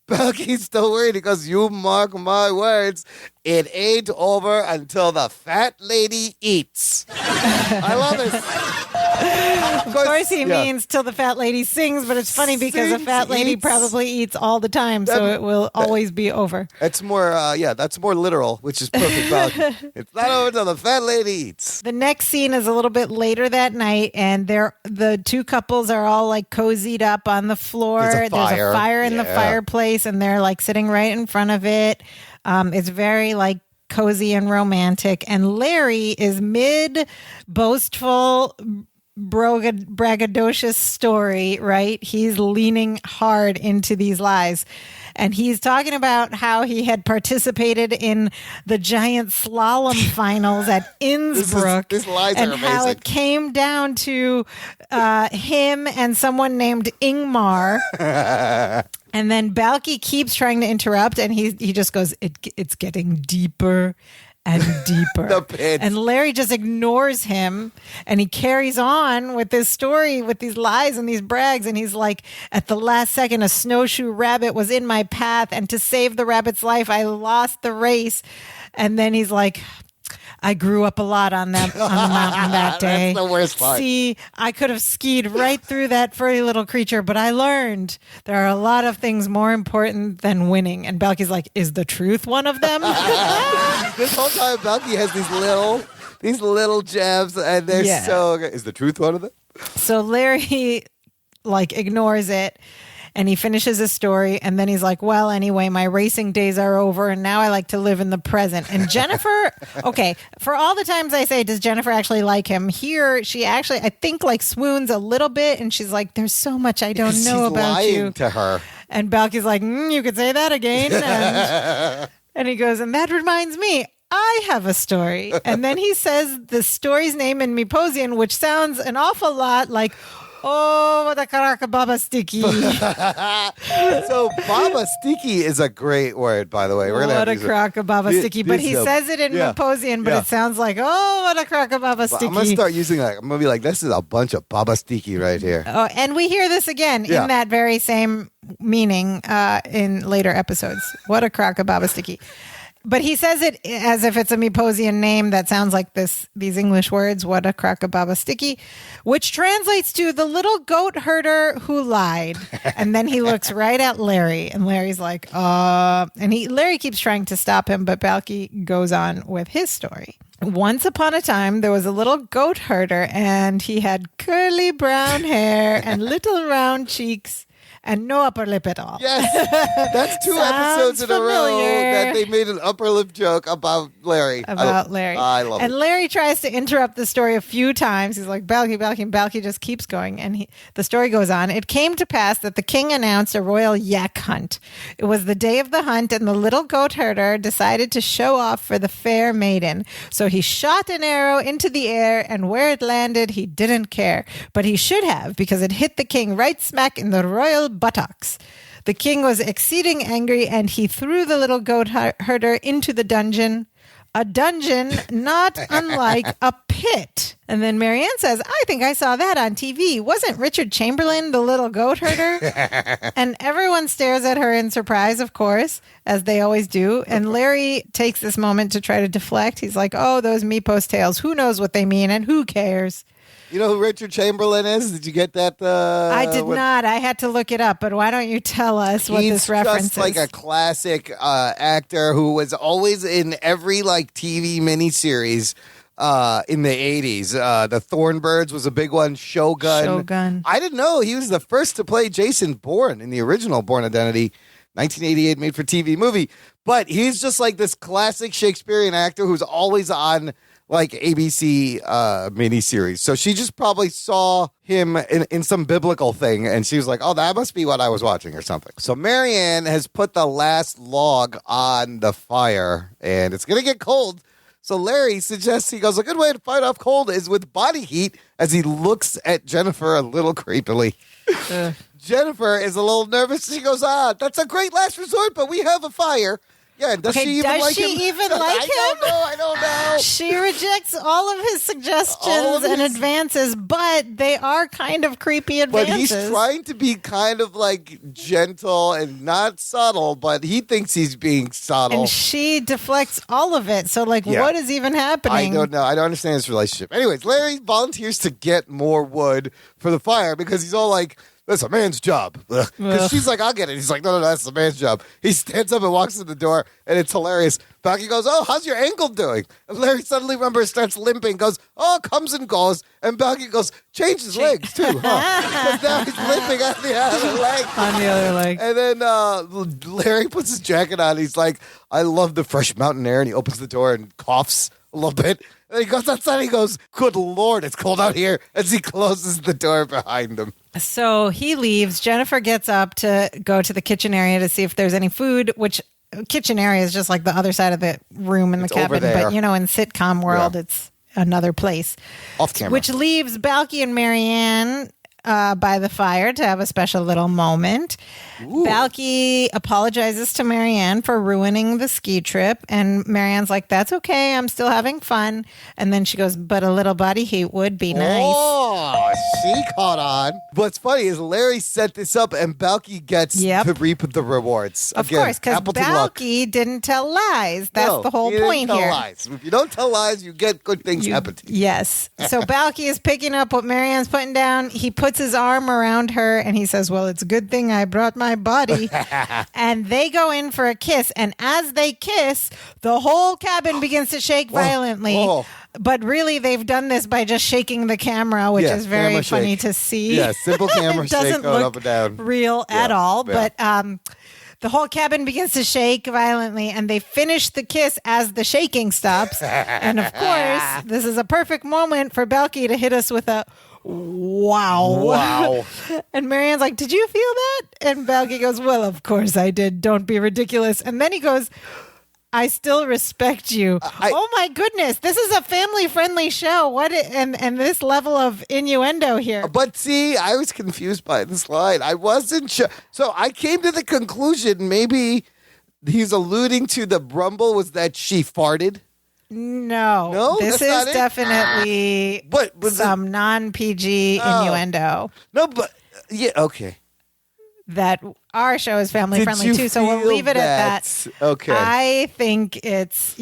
Balki's still worried because you mark my words, it ain't over until the fat lady eats. I love this. Of course he means till the fat lady sings, but it's funny because a fat lady probably eats all the time, so it will always be over. That's more, that's more literal, which is perfect. Balki. It's not over until the fat lady eats. The next scene is a little bit later that night, and the two couples are all like cozied up on the floor. There's a fire in the fireplace, and they're like sitting right in front of it. It's very like cozy and romantic. And Larry is mid-boastful, braggadocious story, right? He's leaning hard into these lies. And he's talking about how he had participated in the giant slalom finals at Innsbruck. These lies are amazing. How it came down to him and someone named Ingmar. And then Balki keeps trying to interrupt, and he just goes, it's getting deeper and deeper. The pit. And Larry just ignores him, and he carries on with this story, with these lies and these brags. And he's like, at the last second, a snowshoe rabbit was in my path, and to save the rabbit's life, I lost the race. And then he's like, I grew up a lot on the mountain that day. That's the worst part. See, I could have skied right through that furry little creature, but I learned there are a lot of things more important than winning. And Balki's like, is the truth one of them? This whole time, Balki has these little jabs, and they're so good. Is the truth one of them? So Larry like ignores it. And he finishes his story, and then he's like, well, anyway, my racing days are over, and now I like to live in the present. And Jennifer, okay, for all the times I say, does Jennifer actually like him? Here, she actually, I think, like swoons a little bit, and she's like, there's so much I don't know about you. He's lying to her. And Balki's like, you could say that again. And he goes, and that reminds me, I have a story. And then he says the story's name in Miposian, which sounds an awful lot like, oh, what a karaka baba sticky. So baba sticky is a great word, by the way. We're What a karaka baba sticky. But he says it in Miposian, but it sounds like, oh, what a karaka baba sticky. I'm going to start using that. I'm going to be like, this is a bunch of baba sticky right here. Oh, and we hear this again in that very same meaning in later episodes. What a karaka baba sticky. But he says it as if it's a Miposian name that sounds like these English words, what a crackababa sticky, which translates to the little goat herder who lied. And then he looks right at Larry, and Larry's like, Larry keeps trying to stop him, but Balki goes on with his story. Once upon a time, there was a little goat herder, and he had curly brown hair and little round cheeks. And no upper lip at all. Yes, that's two episodes in a row that they made an upper lip joke about Larry. Larry. I love it. And Larry tries to interrupt the story a few times. He's like, Balki, and Balki just keeps going. And the story goes on. It came to pass that the king announced a royal yak hunt. It was the day of the hunt, and the little goat herder decided to show off for the fair maiden. So he shot an arrow into the air, and where it landed, he didn't care. But he should have, because it hit the king right smack in the royal buttocks. The king was exceeding angry, and he threw the little goat herder into the dungeon. A dungeon not unlike a pit. And then Marianne says, I think I saw that on TV. Wasn't Richard Chamberlain the little goat herder? And everyone stares at her in surprise, of course, as they always do. And Larry takes this moment to try to deflect. He's like, oh, those Mipos tales. Who knows what they mean, and who cares? You know who Richard Chamberlain is? Did you get that? I did not. I had to look it up, but why don't you tell us what this reference is? He's just like a classic actor who was always in every like TV miniseries in the 80s. The Thornbirds was a big one. Shogun. I didn't know he was the first to play Jason Bourne in the original Bourne Identity, 1988 made-for-TV movie. But he's just like this classic Shakespearean actor who's always on like ABC miniseries. So she just probably saw him in some biblical thing, and she was like, oh, that must be what I was watching or something. So Marianne has put the last log on the fire, and it's going to get cold. So Larry suggests, he goes, a good way to fight off cold is with body heat, as he looks at Jennifer a little creepily. Jennifer is a little nervous. She goes, that's a great last resort, but we have a fire. Yeah, does she even like him? I don't know. She rejects all of his suggestions and advances, but they are kind of creepy advances. But he's trying to be kind of like gentle and not subtle, but he thinks he's being subtle. And she deflects all of it. So, what is even happening? I don't know. I don't understand this relationship. Anyways, Larry volunteers to get more wood for the fire because he's all like, that's a man's job. Because she's like, I'll get it. He's like, no, that's a man's job. He stands up and walks in the door, and it's hilarious. Balki goes, oh, how's your ankle doing? And Larry suddenly starts limping, goes, oh, comes and goes. And Balki goes, change his legs, too, huh? Because now he's limping on the other leg. On the other leg. And then Larry puts his jacket on. He's like, I love the fresh mountain air. And he opens the door and coughs a little bit. And he goes outside and he goes, good Lord, it's cold out here, as he closes the door behind him. So he leaves. Jennifer gets up to go to the kitchen area to see if there's any food, which kitchen area is just like the other side of the room in the cabin. But, in sitcom world, it's another place. Off camera. Which leaves Balki and Marianne by the fire to have a special little moment. Ooh. Balki apologizes to Marianne for ruining the ski trip, and Marianne's like, that's okay, I'm still having fun. And then she goes, but a little body heat would be nice. Oh, she caught on. What's funny is Larry set this up, and Balki gets to reap the rewards. Of course, because Balki didn't tell lies. That's the whole point here. Lies. If you don't tell lies, you get good things happen to you. Yes. So Balki is picking up what Marianne's putting down. He puts his arm around her, and he says, well, it's a good thing I brought my body. And they go in for a kiss, and as they kiss, the whole cabin begins to shake violently. Whoa. But really, they've done this by just shaking the camera, which is very funny to see. Yeah, simple camera shake going up and down. Real at all. Yeah. But the whole cabin begins to shake violently, and they finish the kiss as the shaking stops. And of course, this is a perfect moment for Balki to hit us with a wow. And Marianne's like, did you feel that? And Balki goes, well, of course I did. Don't be ridiculous. And then he goes, I still respect you. Oh my goodness. This is a family-friendly show. What? And this level of innuendo here. But see, I was confused by this line. I wasn't sure. So I came to the conclusion maybe he's alluding to the rumble was that she farted. No, this is definitely some non-PG innuendo. No, but yeah, okay. That our show is family friendly too, so we'll leave it at that. Okay. I think it's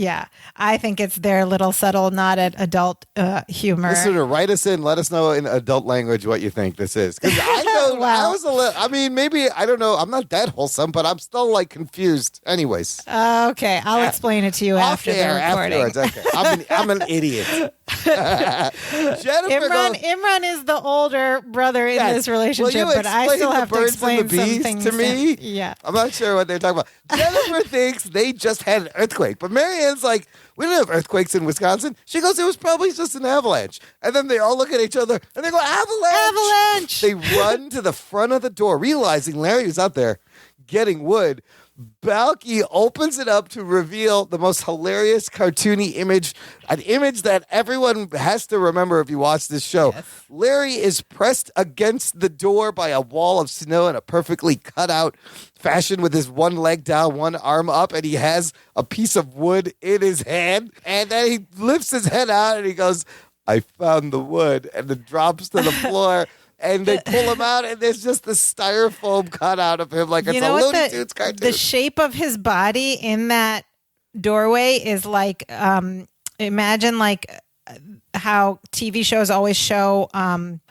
their little subtle nod at adult humor. Listener, write us in. Let us know in adult language what you think this is. Because I know I was a little. I mean, maybe I don't know. I'm not that wholesome, but I'm still like confused. Anyways. Okay, I'll explain it to you after the recording. Afterwards. Okay. I'm an idiot. Imran is the older brother in this relationship, but I still have to explain some things to me. Yeah. I'm not sure what they're talking about. Jennifer thinks they just had an earthquake, but Marianne's like, we don't have earthquakes in Wisconsin. She goes, it was probably just an avalanche. And then they all look at each other and they go, avalanche! They run to the front of the door, realizing Larry was out there getting wood. Balki opens it up to reveal the most hilarious cartoony image, an image that everyone has to remember if you watch this show. Yes. Larry is pressed against the door by a wall of snow in a perfectly cut out fashion with his one leg down, one arm up, and he has a piece of wood in his hand. And then he lifts his head out and he goes, I found the wood, and it drops to the floor. And they pull him out, and there's just the styrofoam cut out of him like it's a Looney Tunes cartoon. The shape of his body in that doorway is like, imagine like how TV shows always show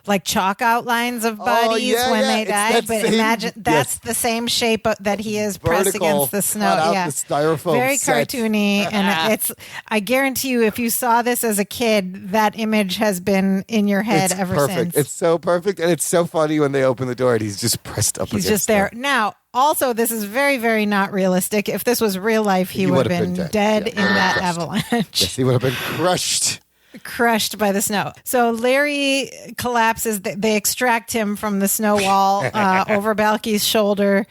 like chalk outlines of bodies when they die. But imagine that's the same shape that he is pressed against the snow. The styrofoam very set. cartoony. And I guarantee you, if you saw this as a kid, that image has been in your head ever since. It's so perfect. And it's so funny when they open the door and he's just pressed up He's against just there. Now, also, this is very, very not realistic. If this was real life, he would have been dead in that avalanche. Yes, he would have been crushed. Crushed by the snow. So Larry collapses. They extract him from the snow wall over Balki's shoulder,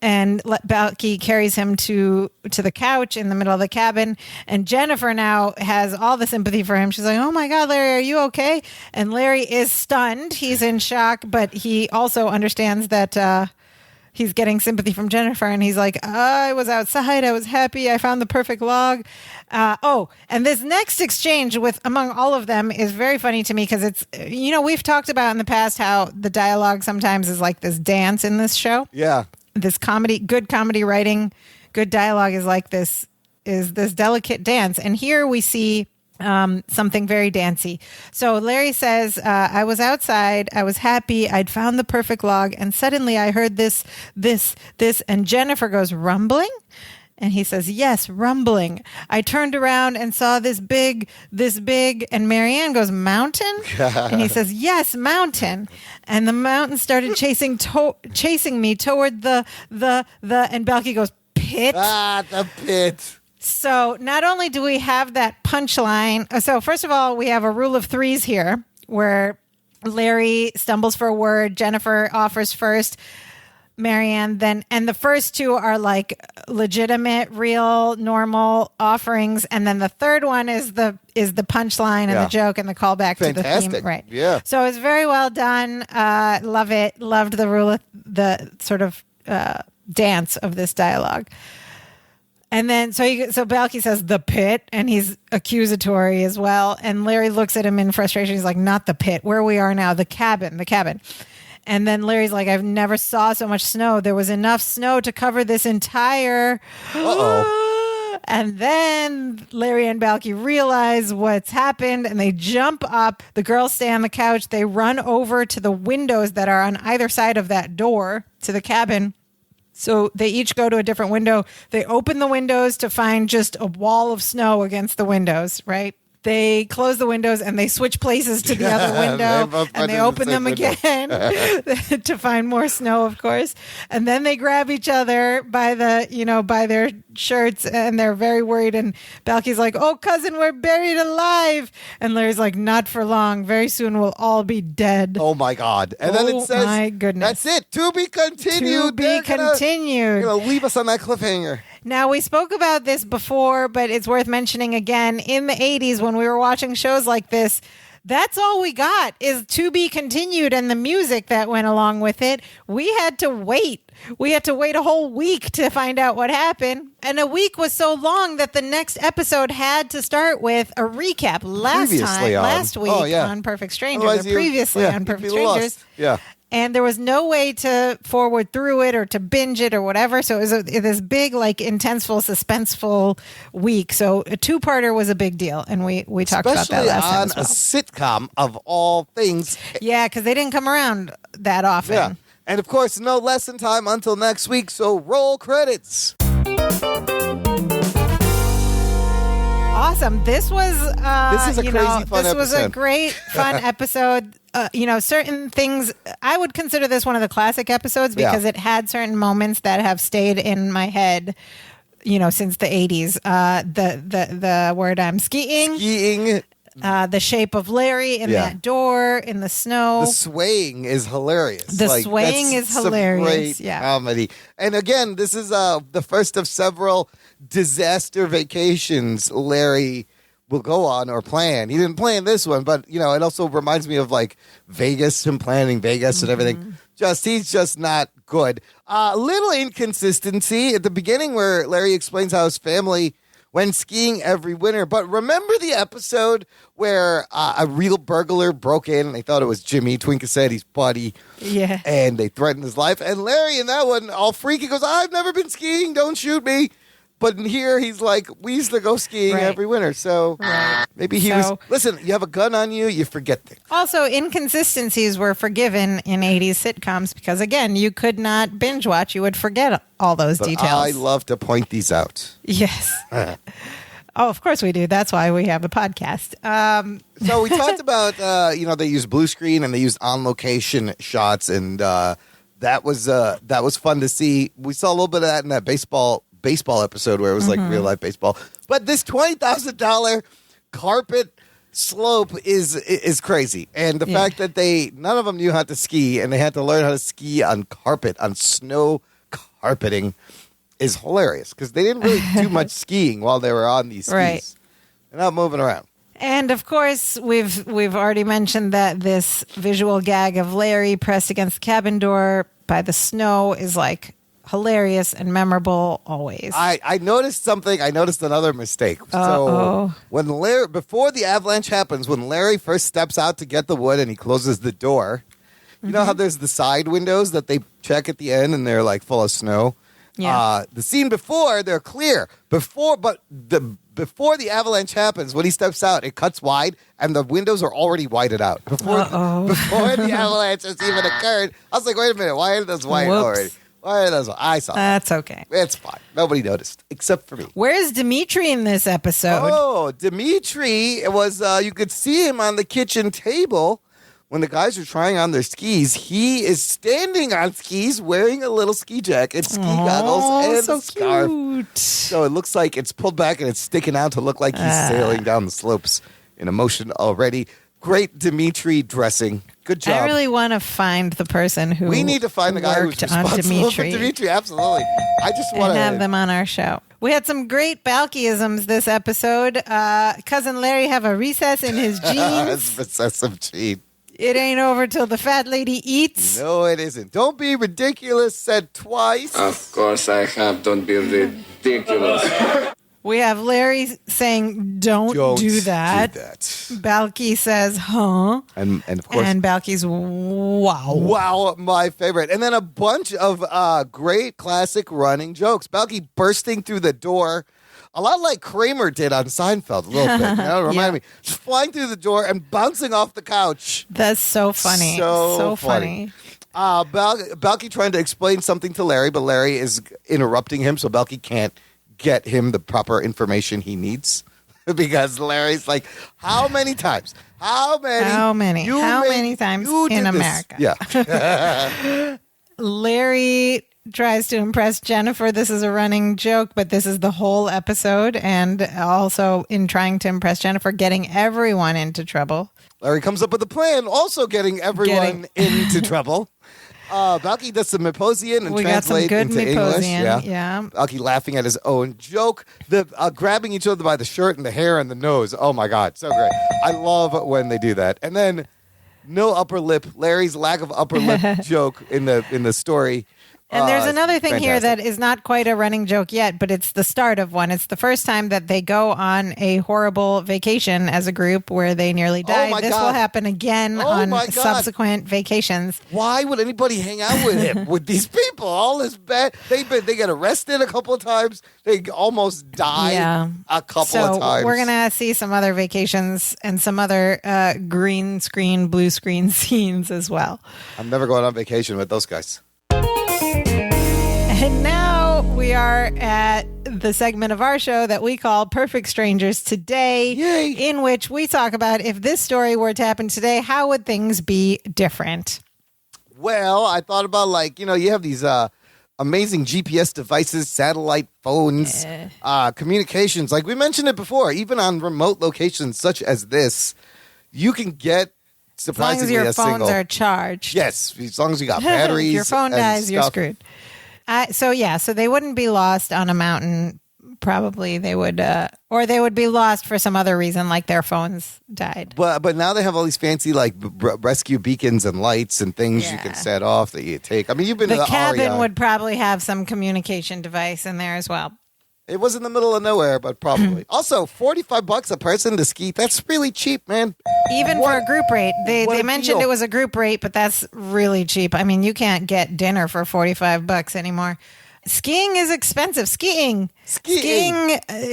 and Balki carries him to the couch in the middle of the cabin. And Jennifer now has all the sympathy for him. She's like, "Oh my God, Larry, are you okay?" And Larry is stunned. He's in shock, but he also understands that he's getting sympathy from Jennifer, and he's like, I was outside. I was happy. I found the perfect log. And this next exchange among all of them is very funny to me because it's, we've talked about in the past how the dialogue sometimes is like this dance in this show. Yeah. This good comedy writing, good dialogue is like this delicate dance. And here we see something very dancey. So Larry says, I was outside. I was happy. I'd found the perfect log. And suddenly I heard this. And Jennifer goes, rumbling? And he says, yes, rumbling. I turned around and saw this big. And Marianne goes, mountain? And he says, yes, mountain. And the mountain started chasing me toward the, and Balki goes, pit? The pit. So not only do we have that punchline. So first of all, we have a rule of threes here where Larry stumbles for a word. Jennifer offers first. Marianne then, and the first two are like legitimate, real, normal offerings, and then the third one is the punchline and the joke and the callback to the theme. Right. Yeah. So it's very well done. Love it. Loved the rule of the sort of dance of this dialogue. And then so Balki says the pit, and he's accusatory as well. And Larry looks at him in frustration. He's like, not the pit, where we are now, the cabin. And then Larry's like, I've never saw so much snow. There was enough snow to cover this entire. Uh-oh. And then Larry and Balki realize what's happened, and they jump up. The girls stay on the couch. They run over to the windows that are on either side of that door to the cabin. So they each go to a different window. They open the windows to find just a wall of snow against the windows, right? They close the windows and they switch places to the other window, and they open them again to find more snow, of course. And then they grab each other by their shirts, and they're very worried. And Balki's like, "Oh, cousin, we're buried alive." And Larry's like, "Not for long. Very soon we'll all be dead." Oh my God! And then it says, "My goodness, that's it. To be continued. To be continued." They're gonna leave us on that cliffhanger. Now, we spoke about this before, but it's worth mentioning again. In the 80s, when we were watching shows like this, that's all we got is to be continued and the music that went along with it. We had to wait. We had to wait a whole week to find out what happened. And a week was so long that the next episode had to start with a recap last week on Perfect Strangers, previously on Perfect Strangers. Yeah. And there was no way to forward through it or to binge it or whatever. So it was this big, like, intenseful, suspenseful week. So a two-parter was a big deal. And we talked about that last time as well. A sitcom of all things. Yeah, because they didn't come around that often. Yeah. And, of course, no lesson time until next week. So roll credits. Awesome. This was this is a crazy fun episode. This was a great fun episode. Certain things, I would consider this one of the classic episodes because it had certain moments that have stayed in my head, since the 80s. The word I'm skiing. The shape of Larry in that door in the snow. The swaying is hilarious. Swaying is hilarious. Great comedy. And again, this is the first of several disaster vacations Larry will go on or plan. He didn't plan this one, but it also reminds me of like Vegas, him planning Vegas and everything. He's just not good. Little inconsistency at the beginning where Larry explains how his family went skiing every winter. But remember the episode where a real burglar broke in and they thought it was Jimmy Twinkassetti's buddy. Yeah. And they threatened his life. And Larry in that one, all freaky, goes, I've never been skiing. Don't shoot me. But in here, he's like, we used to go skiing every winter. So maybe he was, listen, you have a gun on you, you forget things. Also, inconsistencies were forgiven in 80s sitcoms because, again, you could not binge watch. You would forget all those details. I love to point these out. Yes. Oh, of course we do. That's why we have a podcast. So we talked about, they used blue screen and they used on-location shots, and that was fun to see. We saw a little bit of that in that baseball episode where it was like real life baseball. But this $20,000 carpet slope is crazy, and the fact that none of them knew how to ski, and they had to learn how to ski on carpet, on snow carpeting, is hilarious because they didn't really do much skiing while they were on these skis. Right. They're not moving around. And of course, we've already mentioned that this visual gag of Larry pressed against the cabin door by the snow is like hilarious and memorable always. I noticed something. I noticed another mistake. So when Larry, before the avalanche happens, when Larry first steps out to get the wood and he closes the door, you know how there's the side windows that they check at the end and they're like full of snow? Yeah. The scene before, they're clear. Before the avalanche happens, when he steps out, it cuts wide, and the windows are already whited out. Before the avalanche has even occurred, I was like, wait a minute, why are those white already? Why are those? I saw. That's okay. It's fine. Nobody noticed, except for me. Where's Dimitri in this episode? Oh, Dimitri, it was, you could see him on the kitchen table. When the guys are trying on their skis, he is standing on skis wearing a little ski jacket, ski goggles, and so a scarf. Cute. So it looks like it's pulled back and it's sticking out to look like he's sailing down the slopes in emotion already. Great Dimitri dressing. Good job. I really want to find the person who we need to find the guy who's worked on responsible for Dimitri. Dimitri. Absolutely. I just want And to have them on our show. We had some great Balkiisms this episode. Cousin Larry have a recess in his jeans. Recessive gene. It ain't over till the fat lady eats. No, it isn't. Don't be ridiculous, said twice. Of course I have. Don't be ridiculous. We have Larry saying, don't do that. Balki says, huh? And of course. And Balki's, wow. Wow, my favorite. And then a bunch of great classic running jokes. Balki bursting through the door. A lot like Kramer did on Seinfeld, a little bit. You know, remind me. Just flying through the door and bouncing off the couch. That's so funny. So funny. Balki trying to explain something to Larry, but Larry is interrupting him, so Balki can't get him the proper information he needs. Because Larry's like, how many times? How many times you in did this?" America? Yeah. Larry tries to impress Jennifer. This is a running joke, but this is the whole episode. And also in trying to impress Jennifer, getting everyone into trouble. Larry comes up with a plan, also getting everyone into trouble. Balki does some Myposian and translate into English. Yeah. Balki laughing at his own joke. The grabbing each other by the shirt and the hair and the nose. Oh my God, so great. I love when they do that. And then no upper lip. Larry's lack of upper lip joke in the story. And there's another thing here fantastic. that is not quite a running joke yet, but it's the start of one. It's the first time that they go on a horrible vacation as a group where they nearly die. my This God. will happen again on my God. subsequent vacations. Why would anybody hang out with him? With these people, all this bad. They get arrested a couple of times. They almost die a couple of times. So we're gonna see some other vacations and some other green screen, blue screen scenes as well. I'm never going on vacation with those guys. And now we are at the segment of our show that we call Perfect Strangers Today, Yay. in which we talk about if this story were to happen today, how would things be different? Well, I thought about you have these amazing GPS devices, satellite phones, communications. Like we mentioned it before, even on remote locations such as this, you can get surprisingly as long as your phones single. are charged. Yes, as long as you got batteries. If your phone and dies, you're stuff. screwed. So they wouldn't be lost on a mountain. Probably they would, or they would be lost for some other reason, like their phones died. But now they have all these fancy rescue beacons and lights and things you can set off that you take. I mean, you've been to The the cabin REI. would probably have some communication device in there as well. It was in the middle of nowhere, but probably. Also, $45 a person to ski. That's really cheap, man. Even for a group rate. They what a mentioned deal. it was a group rate, but that's really cheap. I mean, you can't get dinner for $45 anymore. skiing is expensive. Skiing,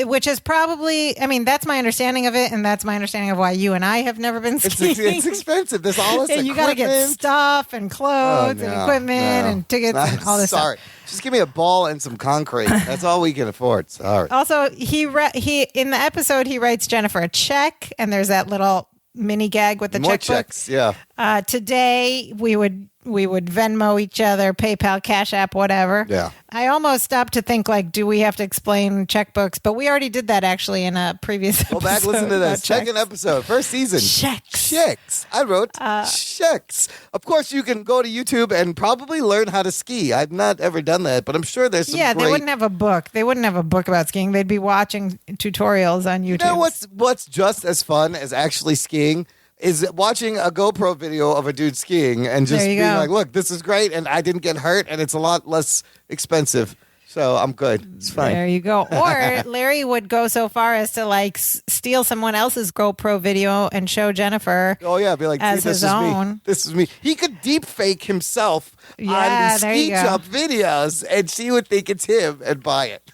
which is probably, I mean, that's my understanding of it, and that's my understanding of why you and I have never been skiing. It's expensive. There's all this equipment. You got to get stuff and clothes and equipment and tickets and all this stuff. Just give me a ball and some concrete. That's all we can afford. Sorry. Also, he in the episode, he writes Jennifer a check, and there's that little mini gag with the More checkbook. checks, yeah. Today, we would Venmo each other, PayPal, Cash App, whatever. Yeah. I almost stopped to think, like, do we have to explain checkbooks? But we already did that, actually, in a previous episode. Go back, listen to about this. Second episode, first season. Checks. I wrote checks. Of course, you can go to YouTube and probably learn how to ski. I've not ever done that, but I'm sure there's some they wouldn't have a book. They wouldn't have a book about skiing. They'd be watching tutorials on YouTube. You know what's just as fun as actually skiing? Is watching a GoPro video of a dude skiing and just being like, look, this is great, and I didn't get hurt, and it's a lot less expensive. So I'm good. It's fine. There you go. Or Larry would go so far as to like steal someone else's GoPro video and show Jennifer. Oh yeah, be like, as his own. This is me. He could deep fake himself on the ski jump videos, and she would think it's him and buy it.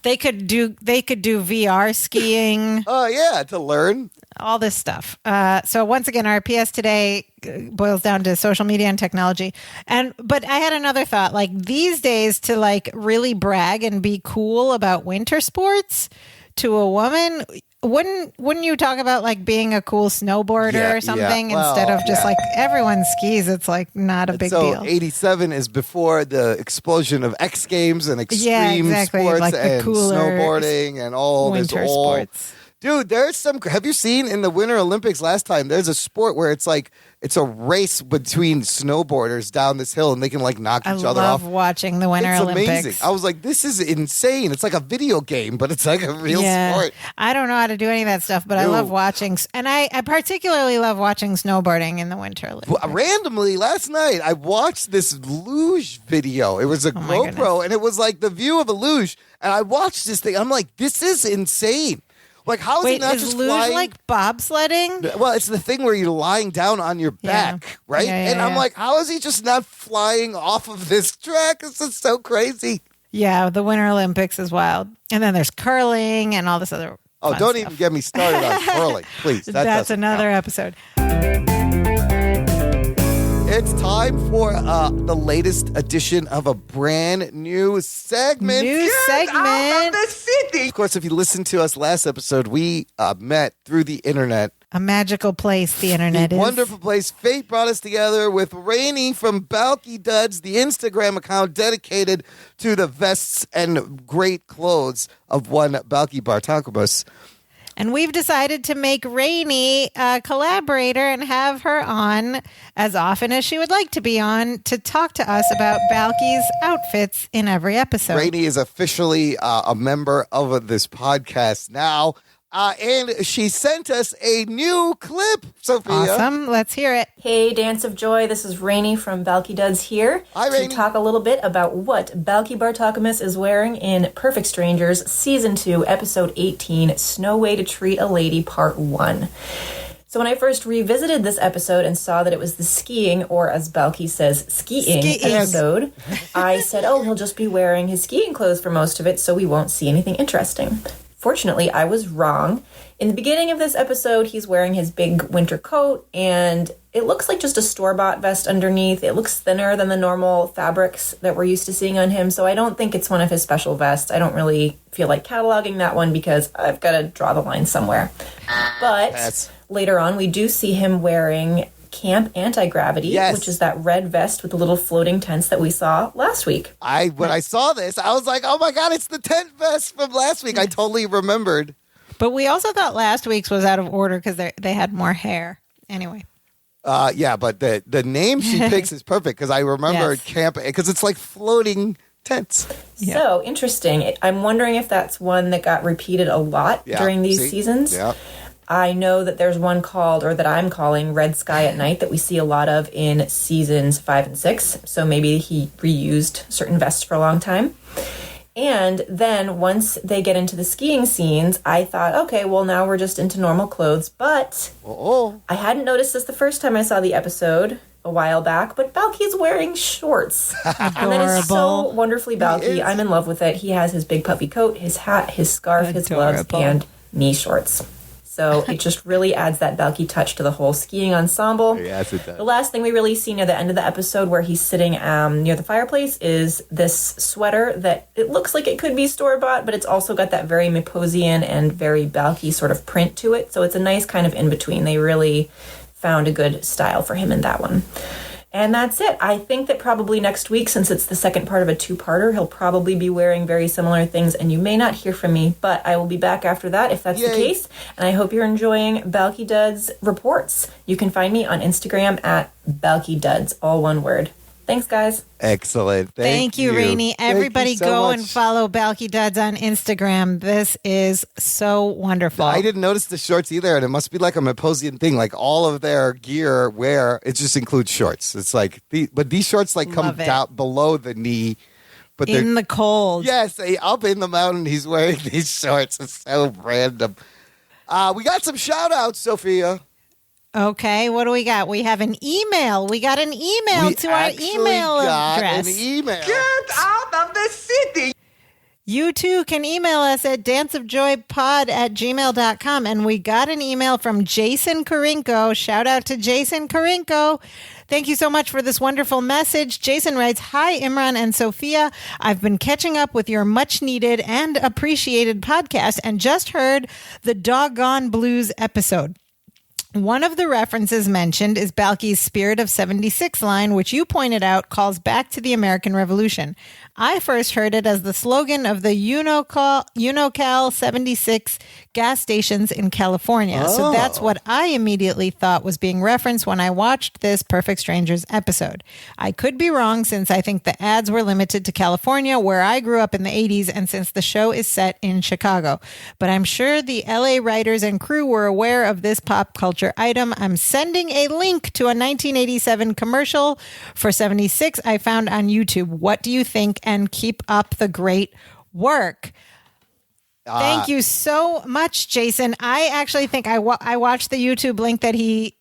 They could do VR skiing. Oh yeah, to learn all this stuff. So once again, our PS today boils down to social media and technology. But I had another thought, like these days, to like really brag and be cool about winter sports to a woman, wouldn't you talk about like being a cool snowboarder or something instead of just like everyone skis? It's like not a big deal. 87 is before the explosion of X Games and extreme sports like and snowboarding and all winter this sports. Dude, there's some. Have you seen in the Winter Olympics last time? There's a sport where it's like it's a race between snowboarders down this hill, and they can like knock each other off. I love watching the Winter Olympics. It's amazing. I was like, this is insane. It's like a video game, but it's like a real sport. I don't know how to do any of that stuff, but I love watching, and I particularly love watching snowboarding in the Winter Olympics. Randomly last night, I watched this luge video. It was a GoPro, and it was like the view of a luge, and I watched this thing. I'm like, this is insane. Like, how is it not just luge flying? Like bobsledding? Well, it's the thing where you're lying down on your back, right? And I'm like, how is he just not flying off of this track? This is so crazy. Yeah, the Winter Olympics is wild. And then there's curling and all this other don't stuff. even get me started on curling, please. That's another episode. It's time for the latest edition of a brand new segment. Out of the city. Of course, if you listened to us last episode, we met through the internet. A magical place the internet is. Wonderful place. Fate brought us together with Rainey from Balki Duds, the Instagram account dedicated to the vests and great clothes of one Balki Bartakobus. And we've decided to make Rainey a collaborator and have her on as often as she would like to be on to talk to us about Balki's outfits in every episode. Rainey is officially a member of this podcast now. And she sent us a new clip, Sophia. Awesome. Let's hear it. Hey, Dance of Joy. This is Rainey from Balki Duds here. Hi, Rainey. To talk a little bit about what Balki Bartakobus is wearing in Perfect Strangers, Season 2, Episode 18, Snow Way to Treat a Lady, Part 1. So when I first revisited this episode and saw that it was the skiing, or as Balki says, skiing episode, I said, he'll just be wearing his skiing clothes for most of it, so we won't see anything interesting. Fortunately, I was wrong. In the beginning of this episode, he's wearing his big winter coat, and it looks like just a store-bought vest underneath. It looks thinner than the normal fabrics that we're used to seeing on him, so I don't think it's one of his special vests. I don't really feel like cataloging that one because I've got to draw the line somewhere. But later on, we do see him wearing Camp Anti-Gravity, which is that red vest with the little floating tents that we saw last week. When I saw this, I was like, oh my God, it's the tent vest from last week. I totally remembered. But we also thought last week's was out of order because they had more hair. Anyway. But the name she picks is perfect because I remember Camp, because it's like floating tents. Yeah. So interesting. I'm wondering if that's one that got repeated a lot during these seasons. Yeah. I know that there's one called, or that I'm calling, Red Sky at Night that we see a lot of in seasons 5 and 6. So maybe he reused certain vests for a long time. And then once they get into the skiing scenes, I thought, okay, well, now we're just into normal clothes. But I hadn't noticed this the first time I saw the episode. a while back, but Balki's wearing shorts. And that is so wonderfully Balki. I'm in love with it. He has his big puffy coat, his hat, his scarf, his gloves, and knee shorts. So it just really adds that Balki touch to the whole skiing ensemble. Yes, it does. The last thing we really see near the end of the episode where he's sitting near the fireplace is this sweater that it looks like it could be store-bought, but it's also got that very Miposian and very Balki sort of print to it. So it's a nice kind of in-between. They really found a good style for him in that one. And that's it. I think that probably next week, since it's the second part of a two-parter, he'll probably be wearing very similar things, and you may not hear from me, but I will be back after that if that's the case. And I hope you're enjoying Balki Duds Reports. You can find me on Instagram at Balki Duds, all one word. Thanks, guys. Excellent. Thank you, Rainey. Everybody so go much. and follow Balki Duds on Instagram. This is so wonderful. I didn't notice the shorts either, and it must be like a Miposian thing. Like all of their gear wear, it just includes shorts. It's like, but these shorts like come down below the knee. But in the cold. Yes, up in the mountain, he's wearing these shorts. It's so random. We got some shout outs, Sophia. Okay, what do we got? We have an email. We got an email to our email address. An email. Get out of the city! You too can email us at danceofjoypod@gmail.com. And we got an email from Jason Karinko. Shout out to Jason Karinko. Thank you so much for this wonderful message. Jason writes, "Hi, Imran and Sophia. I've been catching up with your much needed and appreciated podcast and just heard the Doggone Blues episode. One of the references mentioned is Balki's Spirit of 76 line, which you pointed out calls back to the American Revolution. I first heard it as the slogan of the Unocal 76 gas stations in California. So that's what I immediately thought was being referenced when I watched this Perfect Strangers episode. I could be wrong since I think the ads were limited to California, where I grew up in the 80s, and since the show is set in Chicago. But I'm sure the LA writers and crew were aware of this pop culture item. I'm sending a link to a 1987 commercial for 76 I found on YouTube. What do you think? And keep up the great work." Thank you so much, Jason. I actually think I watched the YouTube link that he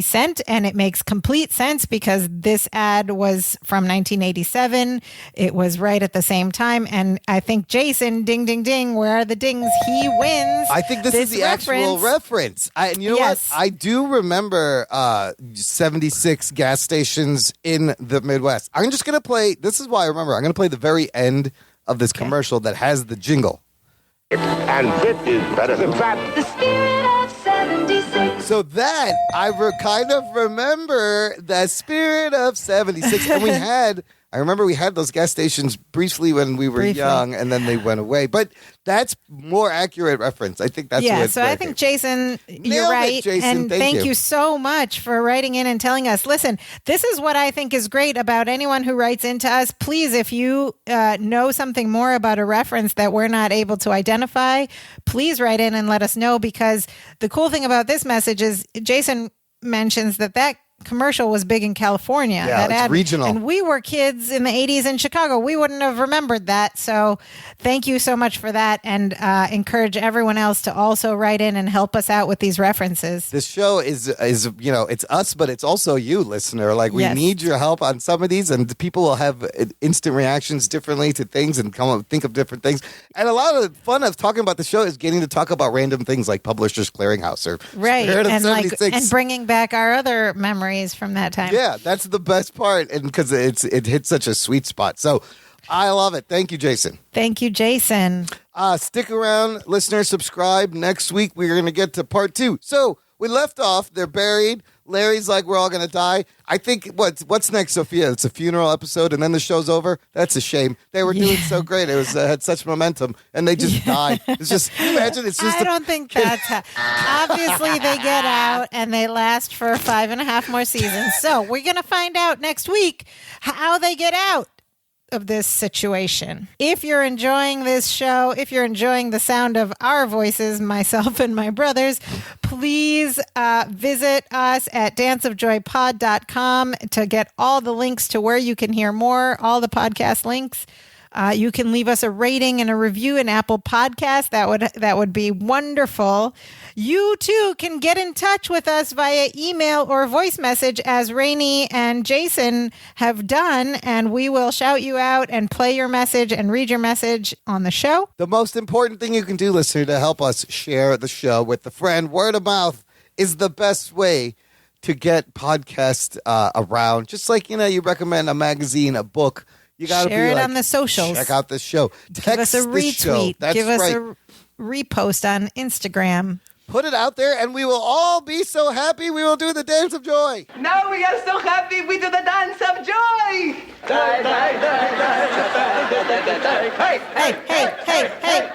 sent, and it makes complete sense because this ad was from 1987. It was right at the same time. And I think Jason, ding, ding, ding, where are the dings? He wins. I think this is the actual reference. And you know what? I do remember 76 gas stations in the Midwest. I'm just going to play, this is why I remember, I'm going to play the very end of this commercial that has the jingle. And this is better than that. The Spirit of 76. So that, I kind of remember the Spirit of 76. And I remember we had those gas stations briefly when we were young, and then they went away. But that's more accurate reference. I think that's what it's I think, Jason, you're right. Jason. And thank you so much for writing in and telling us. Listen, this is what I think is great about anyone who writes into us. Please, if you know something more about a reference that we're not able to identify, please write in and let us know, because the cool thing about this message is Jason mentions that commercial was big in California. Yeah, it's regional. And we were kids in the 80s in Chicago. We wouldn't have remembered that. So thank you so much for that, and encourage everyone else to also write in and help us out with these references. This show is it's us, but it's also you, listener. Like, we need your help on some of these, and people will have instant reactions differently to things and think of different things. And a lot of the fun of talking about the show is getting to talk about random things like Publishers Clearinghouse or Spirit of 76. And bringing back our other memories from that time. Yeah, that's the best part, and because it hits such a sweet spot. So I love it. Thank you, Jason. Thank you, Jason. Stick around, listeners. Subscribe. Next week, we're going to get to part 2. So we left off. They're buried. Larry's like, we're all going to die. I think what's next, Sophia? It's a funeral episode, and then the show's over. That's a shame. They were doing so great. It was had such momentum, and they just died. It's just, imagine it's just. I don't think that's obviously they get out and they last for 5.5 more seasons. So we're going to find out next week how they get out of this situation. If you're enjoying this show, if you're enjoying the sound of our voices, myself and my brothers, please visit us at danceofjoypod.com to get all the links to where you can hear more, all the podcast links. You can leave us a rating and a review in Apple Podcasts. That would be wonderful. You too can get in touch with us via email or voice message, as Rainey and Jason have done, and we will shout you out and play your message and read your message on the show. The most important thing you can do, listener, to help us share the show with a friend, word of mouth is the best way to get podcasts around. Just like, you recommend a magazine, a book. You got to share be it like, on the socials. Check out this show. Give us a retweet. Give us a repost on Instagram. Put it out there, and we will all be so happy. We will do the dance of joy. Now we are so happy we do the dance of joy. Hey, hey, hey, hey, hey.